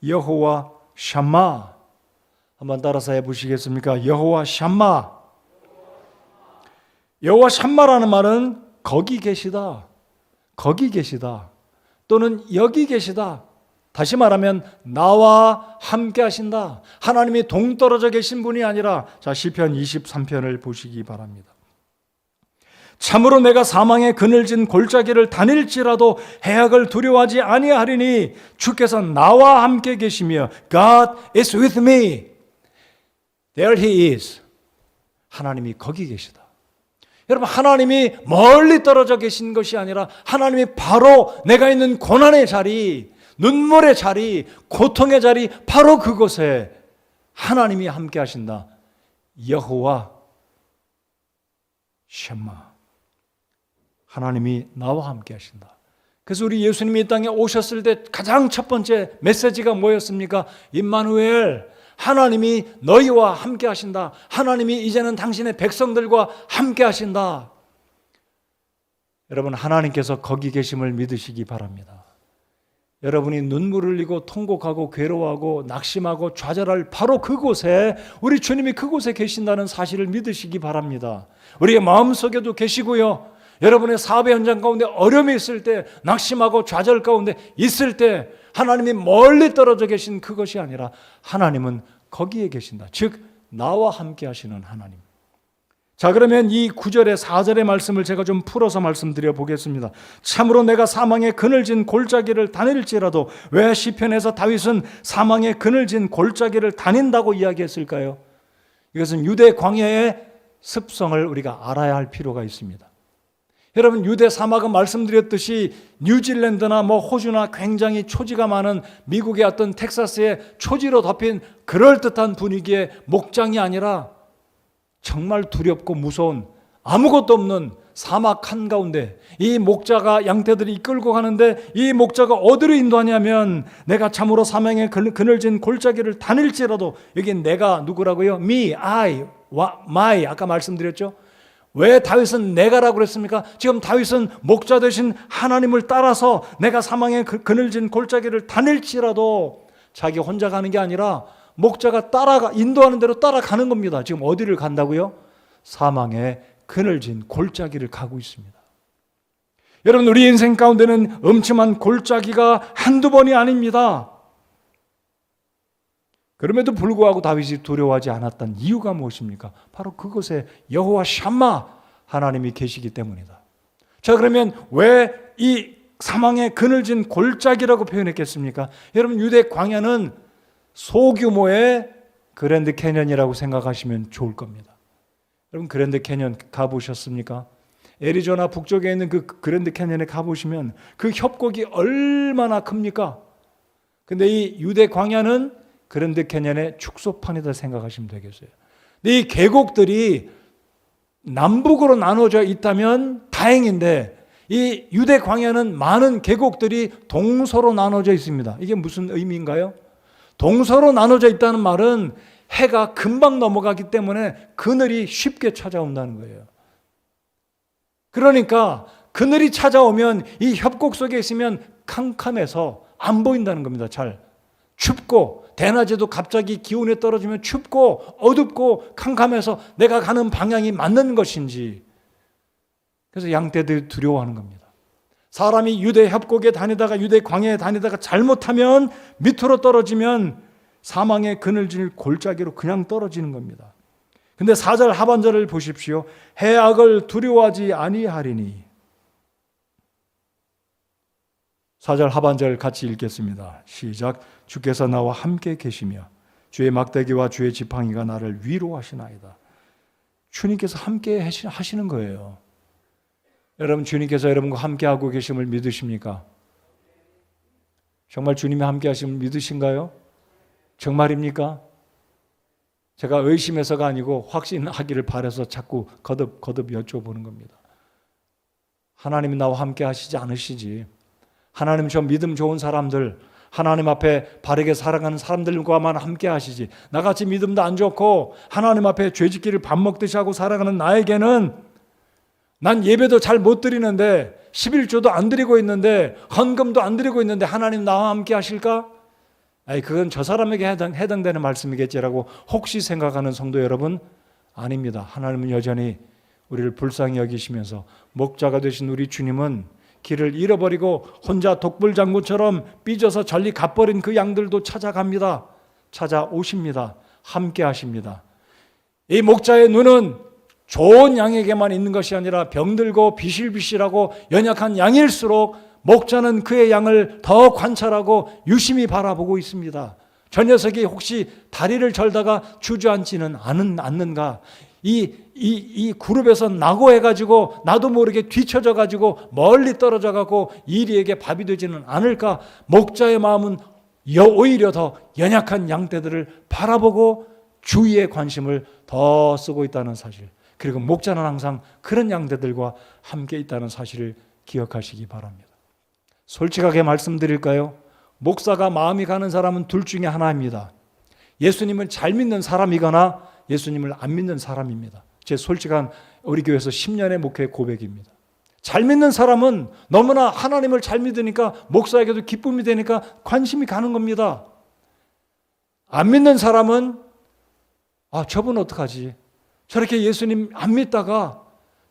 여호와 샴마. 한번 따라서 해보시겠습니까? 여호와 샴마. 여호와 샴마라는 말은 거기 계시다, 거기 계시다, 또는 여기 계시다. 다시 말하면 나와 함께 하신다. 하나님이 동떨어져 계신 분이 아니라, 자, 시편 23편을 보시기 바랍니다. 참으로 내가 사망의 그늘진 골짜기를 다닐지라도 해악을 두려워하지 아니하리니 주께서 나와 함께 계시며 God is with me. There he is. 하나님이 거기 계시다. 여러분, 하나님이 멀리 떨어져 계신 것이 아니라 하나님이 바로 내가 있는 고난의 자리, 눈물의 자리, 고통의 자리, 바로 그곳에 하나님이 함께 하신다. 여호와 샴마. 하나님이 나와 함께 하신다. 그래서 우리 예수님이 이 땅에 오셨을 때 가장 첫 번째 메시지가 뭐였습니까? 임마누엘, 하나님이 너희와 함께 하신다. 하나님이 이제는 당신의 백성들과 함께 하신다. 여러분, 하나님께서 거기 계심을 믿으시기 바랍니다. 여러분이 눈물을 흘리고 통곡하고 괴로워하고 낙심하고 좌절할 바로 그곳에 우리 주님이 그곳에 계신다는 사실을 믿으시기 바랍니다. 우리의 마음속에도 계시고요, 여러분의 사업의 현장 가운데 어려움이 있을 때, 낙심하고 좌절 가운데 있을 때 하나님이 멀리 떨어져 계신 그것이 아니라 하나님은 거기에 계신다. 즉 나와 함께 하시는 하나님. 자, 그러면 이 9절에 4절의 말씀을 제가 좀 풀어서 말씀드려 보겠습니다. 참으로 내가 사망의 그늘진 골짜기를 다닐지라도, 왜 시편에서 다윗은 사망의 그늘진 골짜기를 다닌다고 이야기했을까요? 이것은 유대 광야의 습성을 우리가 알아야 할 필요가 있습니다. 여러분, 유대 사막은 말씀드렸듯이 뉴질랜드나 호주나 굉장히 초지가 많은 미국의 어떤 텍사스의 초지로 덮인 그럴듯한 분위기의 목장이 아니라 정말 두렵고 무서운 아무것도 없는 사막 한가운데 이 목자가 양떼들이 이끌고 가는데, 이 목자가 어디로 인도하냐면 내가 참으로 사망의 그늘진 골짜기를 다닐지라도, 여기 내가 누구라고요? me, I, my. 아까 말씀드렸죠. 왜 다윗은 내가라고 그랬습니까? 지금 다윗은 목자 되신 하나님을 따라서 내가 사망의 그늘진 골짜기를 다닐지라도, 자기 혼자 가는 게 아니라 목자가 인도하는 대로 따라가는 겁니다. 지금 어디를 간다고요? 사망의 그늘진 골짜기를 가고 있습니다. 여러분, 우리 인생 가운데는 음침한 골짜기가 한두 번이 아닙니다. 그럼에도 불구하고 다윗이 두려워하지 않았던 이유가 무엇입니까? 바로 그곳에 여호와 샴마 하나님이 계시기 때문이다. 자, 그러면 왜 이 사망의 그늘진 골짜기라고 표현했겠습니까? 여러분, 유대 광야는 소규모의 그랜드 캐년이라고 생각하시면 좋을 겁니다. 여러분, 그랜드 캐년 가보셨습니까? 애리조나 북쪽에 있는 그 그랜드 캐년에 가보시면 그 협곡이 얼마나 큽니까? 근데 이 유대 광야는 그랜드 캐년의 축소판이다 생각하시면 되겠어요. 근데 이 계곡들이 남북으로 나눠져 있다면 다행인데, 이 유대 광야는 많은 계곡들이 동서로 나눠져 있습니다. 이게 무슨 의미인가요? 동서로 나눠져 있다는 말은 해가 금방 넘어가기 때문에 그늘이 쉽게 찾아온다는 거예요. 그러니까 그늘이 찾아오면 이 협곡 속에 있으면 캄캄해서 안 보인다는 겁니다. 잘 춥고, 대낮에도 갑자기 기온이 떨어지면 춥고 어둡고 캄캄해서 내가 가는 방향이 맞는 것인지, 그래서 양떼들이 두려워하는 겁니다. 사람이 유대 협곡에 다니다가 유대 광야에 다니다가 잘못하면 밑으로 떨어지면 사망의 그늘질 골짜기로 그냥 떨어지는 겁니다. 근데 4절 하반절을 보십시오. 해악을 두려워하지 아니하리니. 4절 하반절 같이 읽겠습니다. 시작. 주께서 나와 함께 계시며 주의 막대기와 주의 지팡이가 나를 위로하시나이다. 주님께서 함께 하시는 거예요. 여러분, 주님께서 여러분과 함께하고 계심을 믿으십니까? 정말 주님이 함께 하심을 믿으신가요? 정말입니까? 제가 의심해서가 아니고 확신하기를 바라서 자꾸 거듭 여쭤보는 겁니다. 하나님이 나와 함께 하시지 않으시지? 하나님, 저 믿음 좋은 사람들, 하나님 앞에 바르게 살아가는 사람들과만 함께 하시지, 나같이 믿음도 안 좋고 하나님 앞에 죄짓기를 밥 먹듯이 하고 살아가는 나에게는, 난 예배도 잘 못 드리는데 11조도 안 드리고 있는데 헌금도 안 드리고 있는데 하나님 나와 함께 하실까? 그건 저 사람에게 해당되는 말씀이겠지라고 혹시 생각하는 성도 여러분, 아닙니다. 하나님은 여전히 우리를 불쌍히 여기시면서 목자가 되신 우리 주님은 길을 잃어버리고 혼자 독불장군처럼 삐져서 전리 갓버린 그 양들도 찾아갑니다. 찾아오십니다. 함께 하십니다. 이 목자의 눈은 좋은 양에게만 있는 것이 아니라 병들고 비실비실하고 연약한 양일수록 목자는 그의 양을 더 관찰하고 유심히 바라보고 있습니다. 저 녀석이 혹시 다리를 절다가 주저앉지는 않는가? 이 그룹에서 낙오해가지고 나도 모르게 뒤쳐져가지고 멀리 떨어져가고 이리에게 밥이 되지는 않을까? 목자의 마음은 오히려 더 연약한 양떼들을 바라보고 주위의 관심을 더 쓰고 있다는 사실, 그리고 목자는 항상 그런 양떼들과 함께 있다는 사실을 기억하시기 바랍니다. 솔직하게 말씀드릴까요? 목사가 마음이 가는 사람은 둘 중에 하나입니다. 예수님을 잘 믿는 사람이거나 예수님을 안 믿는 사람입니다. 제 솔직한 우리 교회에서 10년의 목회 고백입니다. 잘 믿는 사람은 너무나 하나님을 잘 믿으니까 목사에게도 기쁨이 되니까 관심이 가는 겁니다. 안 믿는 사람은 저분 어떡하지? 저렇게 예수님 안 믿다가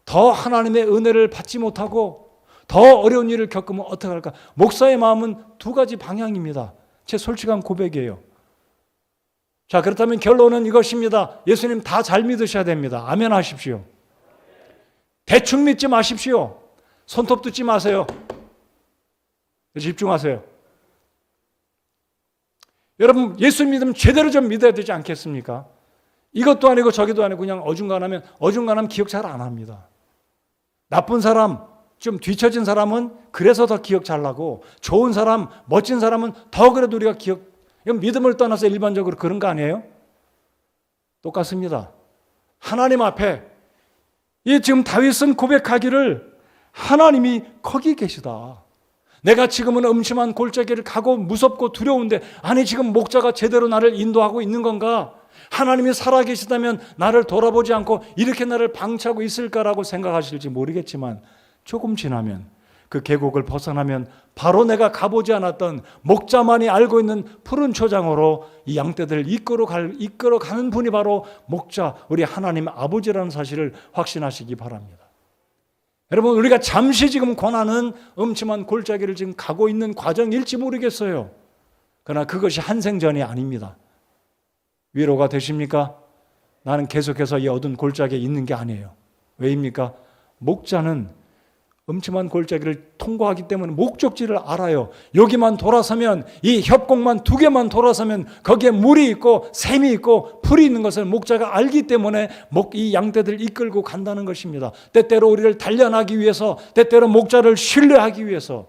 더 하나님의 은혜를 받지 못하고 더 어려운 일을 겪으면 어떡할까? 목사의 마음은 두 가지 방향입니다. 제 솔직한 고백이에요. 자, 그렇다면 결론은 이것입니다. 예수님 다 잘 믿으셔야 됩니다. 아멘 하십시오. 대충 믿지 마십시오. 손톱 뜯지 마세요. 집중하세요. 여러분, 예수 믿으면 제대로 좀 믿어야 되지 않겠습니까? 이것도 아니고 저기도 아니고 그냥 어중간하면 기억 잘 안 합니다. 나쁜 사람, 좀 뒤처진 사람은 그래서 더 기억 잘 나고, 좋은 사람, 멋진 사람은 더 그래도 우리가 이건 믿음을 떠나서 일반적으로 그런 거 아니에요? 똑같습니다. 하나님 앞에 지금 다윗은 고백하기를 하나님이 거기 계시다. 내가 지금은 음침한 골짜기를 가고 무섭고 두려운데, 아니 지금 목자가 제대로 나를 인도하고 있는 건가? 하나님이 살아계시다면 나를 돌아보지 않고 이렇게 나를 방치하고 있을까라고 생각하실지 모르겠지만, 조금 지나면 그 계곡을 벗어나면 바로 내가 가보지 않았던 목자만이 알고 있는 푸른 초장으로 이 양떼들을 이끌어가는 분이 바로 목자, 우리 하나님 아버지라는 사실을 확신하시기 바랍니다. 여러분, 우리가 잠시 지금 고난은 음침한 골짜기를 지금 가고 있는 과정일지 모르겠어요. 그러나 그것이 한생전이 아닙니다. 위로가 되십니까? 나는 계속해서 이 어두운 골짜기에 있는 게 아니에요. 왜입니까? 목자는 음침한 골짜기를 통과하기 때문에 목적지를 알아요. 여기만 돌아서면, 이 협곡만 2개만 돌아서면 거기에 물이 있고 샘이 있고 풀이 있는 것을 목자가 알기 때문에 이 양떼들을 이끌고 간다는 것입니다. 때때로 우리를 단련하기 위해서, 때때로 목자를 신뢰하기 위해서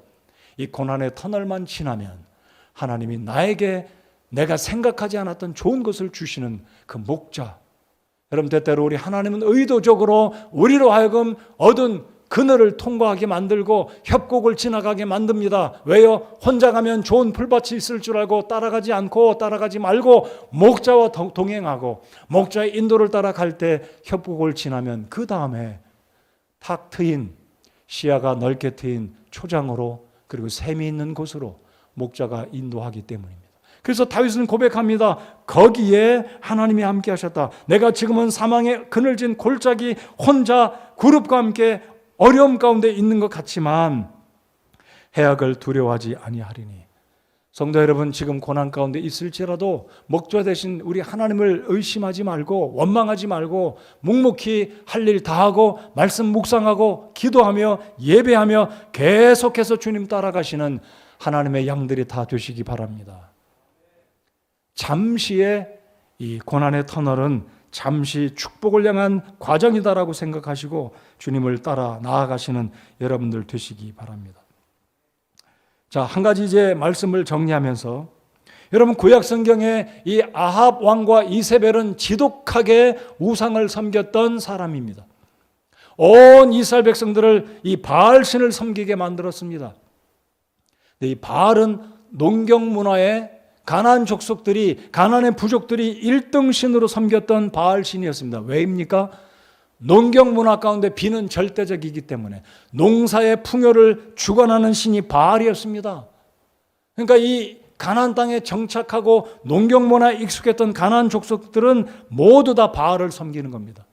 이 고난의 터널만 지나면 하나님이 나에게 내가 생각하지 않았던 좋은 것을 주시는 그 목자. 여러분, 때때로 우리 하나님은 의도적으로 우리로 하여금 어두운 그늘을 통과하게 만들고 협곡을 지나가게 만듭니다. 왜요? 혼자 가면 좋은 풀밭이 있을 줄 알고 따라가지 말고 목자와 동행하고 목자의 인도를 따라갈 때 협곡을 지나면 그 다음에 탁 트인, 시야가 넓게 트인 초장으로, 그리고 샘이 있는 곳으로 목자가 인도하기 때문입니다. 그래서 다윗은 고백합니다. 거기에 하나님이 함께 하셨다. 내가 지금은 사망의 그늘진 골짜기 혼자 그룹과 함께 어려움 가운데 있는 것 같지만 해악을 두려워하지 아니하리니. 성도 여러분, 지금 고난 가운데 있을지라도 목자 되신 우리 하나님을 의심하지 말고 원망하지 말고 묵묵히 할 일 다 하고 말씀 묵상하고 기도하며 예배하며 계속해서 주님 따라가시는 하나님의 양들이 다 되시기 바랍니다. 잠시의 이 고난의 터널은 잠시 축복을 향한 과정이다라고 생각하시고 주님을 따라 나아가시는 여러분들 되시기 바랍니다. 자, 한 가지 이제 말씀을 정리하면서, 여러분, 구약 성경에 이 아합 왕과 이세벨은 지독하게 우상을 섬겼던 사람입니다. 온 이스라엘 백성들을 이 바알신을 섬기게 만들었습니다. 이 바알은 농경 문화에 가나안 족속들이, 가나안의 부족들이 1등 신으로 섬겼던 바알 신이었습니다. 왜입니까? 농경 문화 가운데 비는 절대적이기 때문에 농사의 풍요를 주관하는 신이 바알이었습니다. 그러니까 이 가나안 땅에 정착하고 농경 문화에 익숙했던 가나안 족속들은 모두 다 바알을 섬기는 겁니다.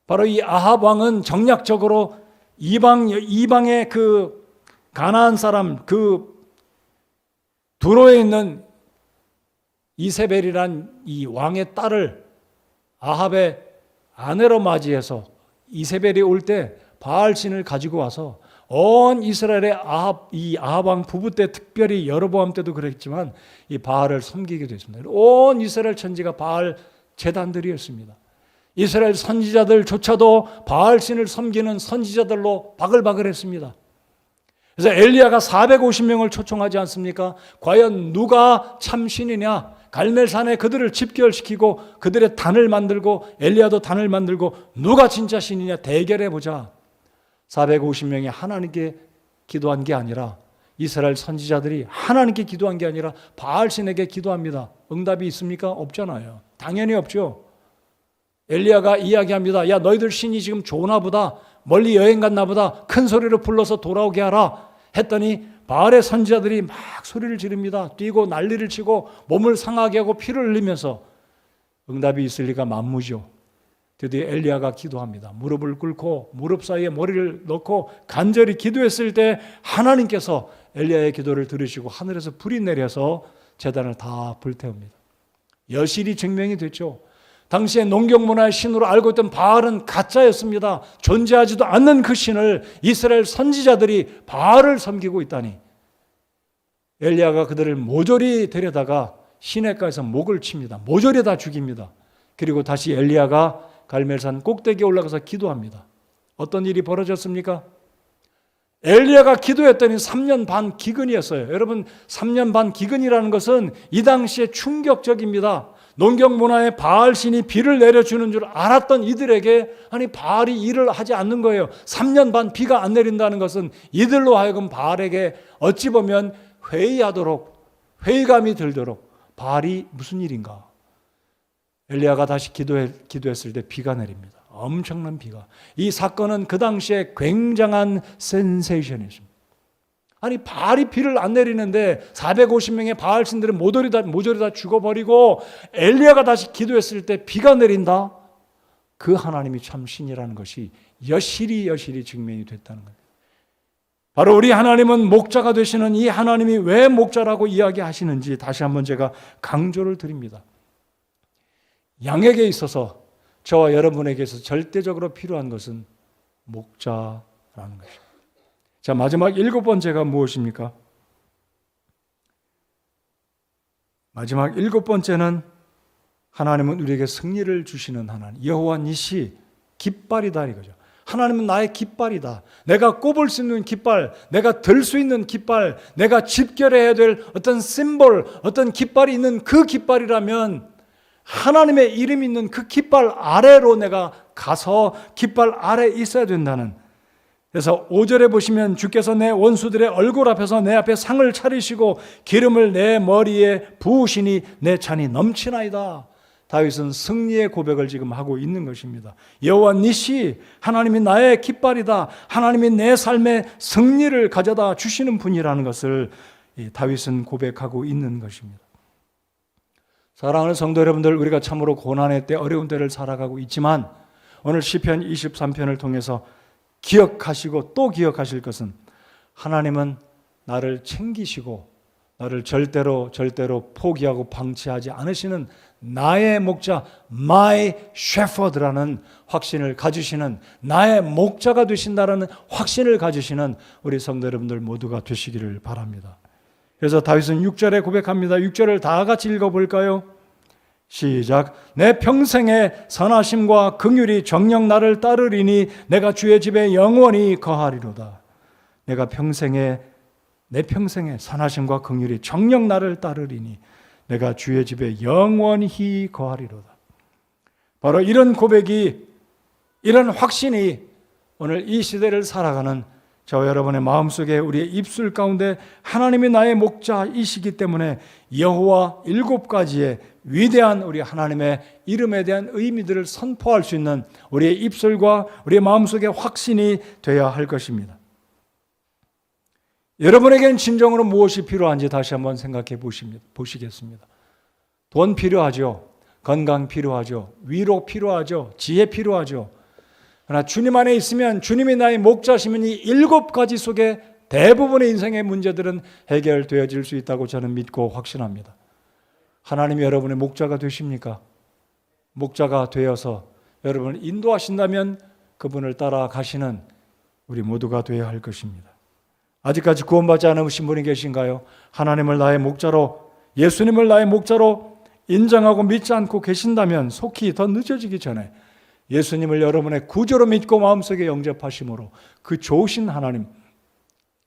바로 이 아합 왕은 정략적으로 이방의 그 가나안 사람, 그 두로에 있는 이세벨이란 이 왕의 딸을 아합의 아내로 맞이해서 이세벨이 올 때 바알신을 가지고 와서 온 이스라엘의 아합 왕 부부 때, 특별히 여로보암 때도 그랬지만 이 바알을 섬기게 됐습니다. 온 이스라엘 천지가 바알 제단들이었습니다. 이스라엘 선지자들조차도 바알신을 섬기는 선지자들로 바글바글했습니다. 그래서 엘리야가 450명을 초청하지 않습니까? 과연 누가 참 신이냐? 갈멜산에 그들을 집결시키고 그들의 단을 만들고, 엘리야도 단을 만들고, 누가 진짜 신이냐 대결해보자. 450명이 하나님께 기도한 게 아니라, 이스라엘 선지자들이 하나님께 기도한 게 아니라 바알신에게 기도합니다. 응답이 있습니까? 없잖아요. 당연히 없죠. 엘리야가 이야기합니다. 야, 너희들 신이 지금 좋나 보다, 멀리 여행 갔나 보다, 큰 소리로 불러서 돌아오게 하라 했더니 바알의 선지자들이 막 소리를 지릅니다. 뛰고 난리를 치고 몸을 상하게 하고 피를 흘리면서 응답이 있을 리가 만무죠. 드디어 엘리야가 기도합니다. 무릎을 꿇고 무릎 사이에 머리를 넣고 간절히 기도했을 때 하나님께서 엘리야의 기도를 들으시고 하늘에서 불이 내려서 제단을 다 불태웁니다. 여실히 증명이 됐죠. 당시의 농경 문화의 신으로 알고 있던 바알은 가짜였습니다. 존재하지도 않는 그 신을 이스라엘 선지자들이 바알을 섬기고 있다니, 엘리야가 그들을 모조리 데려다가 시내가에서 목을 칩니다. 모조리 다 죽입니다. 그리고 다시 엘리야가 갈멜산 꼭대기에 올라가서 기도합니다. 어떤 일이 벌어졌습니까? 엘리야가 기도했더니 3년 반 기근이었어요. 여러분, 3년 반 기근이라는 것은 이 당시에 충격적입니다. 농경 문화에 바알 신이 비를 내려주는 줄 알았던 이들에게, 아니 바알이 일을 하지 않는 거예요. 3년 반 비가 안 내린다는 것은 이들로 하여금 바알에게 어찌 보면 회의감이 들도록, 바알이 무슨 일인가. 엘리야가 다시 기도했을 때 비가 내립니다. 엄청난 비가. 이 사건은 그 당시에 굉장한 센세이션이었습니다. 아니 바알이 비를 안 내리는데 450명의 바알 신들은 모조리 다 죽어버리고 엘리야가 다시 기도했을 때 비가 내린다? 그 하나님이 참 신이라는 것이 여실히 증명이 됐다는 거예요. 바로 우리 하나님은 목자가 되시는 이 하나님이 왜 목자라고 이야기하시는지 다시 한번 제가 강조를 드립니다. 양에게 있어서, 저와 여러분에게 있어서 절대적으로 필요한 것은 목자라는 것입니다. 자, 마지막 7번째가 무엇입니까? 마지막 7번째는 하나님은 우리에게 승리를 주시는 하나님, 여호와 니시, 깃발이다 이거죠. 하나님은 나의 깃발이다. 내가 꼽을 수 있는 깃발, 내가 들 수 있는 깃발, 내가 집결해야 될 어떤 심볼, 어떤 깃발이 있는 그 깃발이라면 하나님의 이름이 있는 그 깃발 아래로 내가 가서 깃발 아래 있어야 된다는. 그래서 5절에 보시면 주께서 내 원수들의 얼굴 앞에서 내 앞에 상을 차리시고 기름을 내 머리에 부으시니 내 잔이 넘치나이다. 다윗은 승리의 고백을 지금 하고 있는 것입니다. 여호와 니시, 하나님이 나의 깃발이다. 하나님이 내 삶에 승리를 가져다 주시는 분이라는 것을 다윗은 고백하고 있는 것입니다. 사랑하는 성도 여러분들, 우리가 참으로 고난의 때, 어려운 때를 살아가고 있지만 오늘 시편 23편을 통해서 기억하시고 또 기억하실 것은, 하나님은 나를 챙기시고 나를 절대로 포기하고 방치하지 않으시는 나의 목자, my shepherd라는 확신을 가지시는, 나의 목자가 되신다라는 확신을 가지시는 우리 성도 여러분들 모두가 되시기를 바랍니다. 그래서 다윗은 6절에 고백합니다. 6절을 다 같이 읽어볼까요? 시작. 내 평생의 선하심과 긍휼이 정녕 나를 따르리니 내가 주의 집에 영원히 거하리로다. 내 평생의 선하심과 긍휼이 정녕 나를 따르리니 내가 주의 집에 영원히 거하리로다. 바로 이런 고백이, 이런 확신이 오늘 이 시대를 살아가는 저와 여러분의 마음속에, 우리의 입술 가운데 하나님이 나의 목자이시기 때문에 여호와 7가지의 위대한 우리 하나님의 이름에 대한 의미들을 선포할 수 있는 우리의 입술과 우리의 마음속의 확신이 되어야 할 것입니다. 여러분에겐 진정으로 무엇이 필요한지 다시 한번 생각해 보시겠습니다. 돈 필요하죠. 건강 필요하죠. 위로 필요하죠. 지혜 필요하죠. 그러나 주님 안에 있으면, 주님이 나의 목자시면 이 7가지 속에 대부분의 인생의 문제들은 해결되어질 수 있다고 저는 믿고 확신합니다. 하나님이 여러분의 목자가 되십니까? 목자가 되어서 여러분을 인도하신다면 그분을 따라가시는 우리 모두가 되어야 할 것입니다. 아직까지 구원받지 않으신 분이 계신가요? 하나님을 나의 목자로, 예수님을 나의 목자로 인정하고 믿지 않고 계신다면 속히 더 늦어지기 전에 예수님을 여러분의 구주로 믿고 마음속에 영접하심으로 그 좋으신 하나님,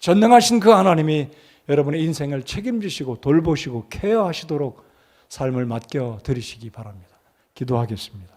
전능하신 그 하나님이 여러분의 인생을 책임지시고 돌보시고 케어하시도록 삶을 맡겨 드리시기 바랍니다. 기도하겠습니다.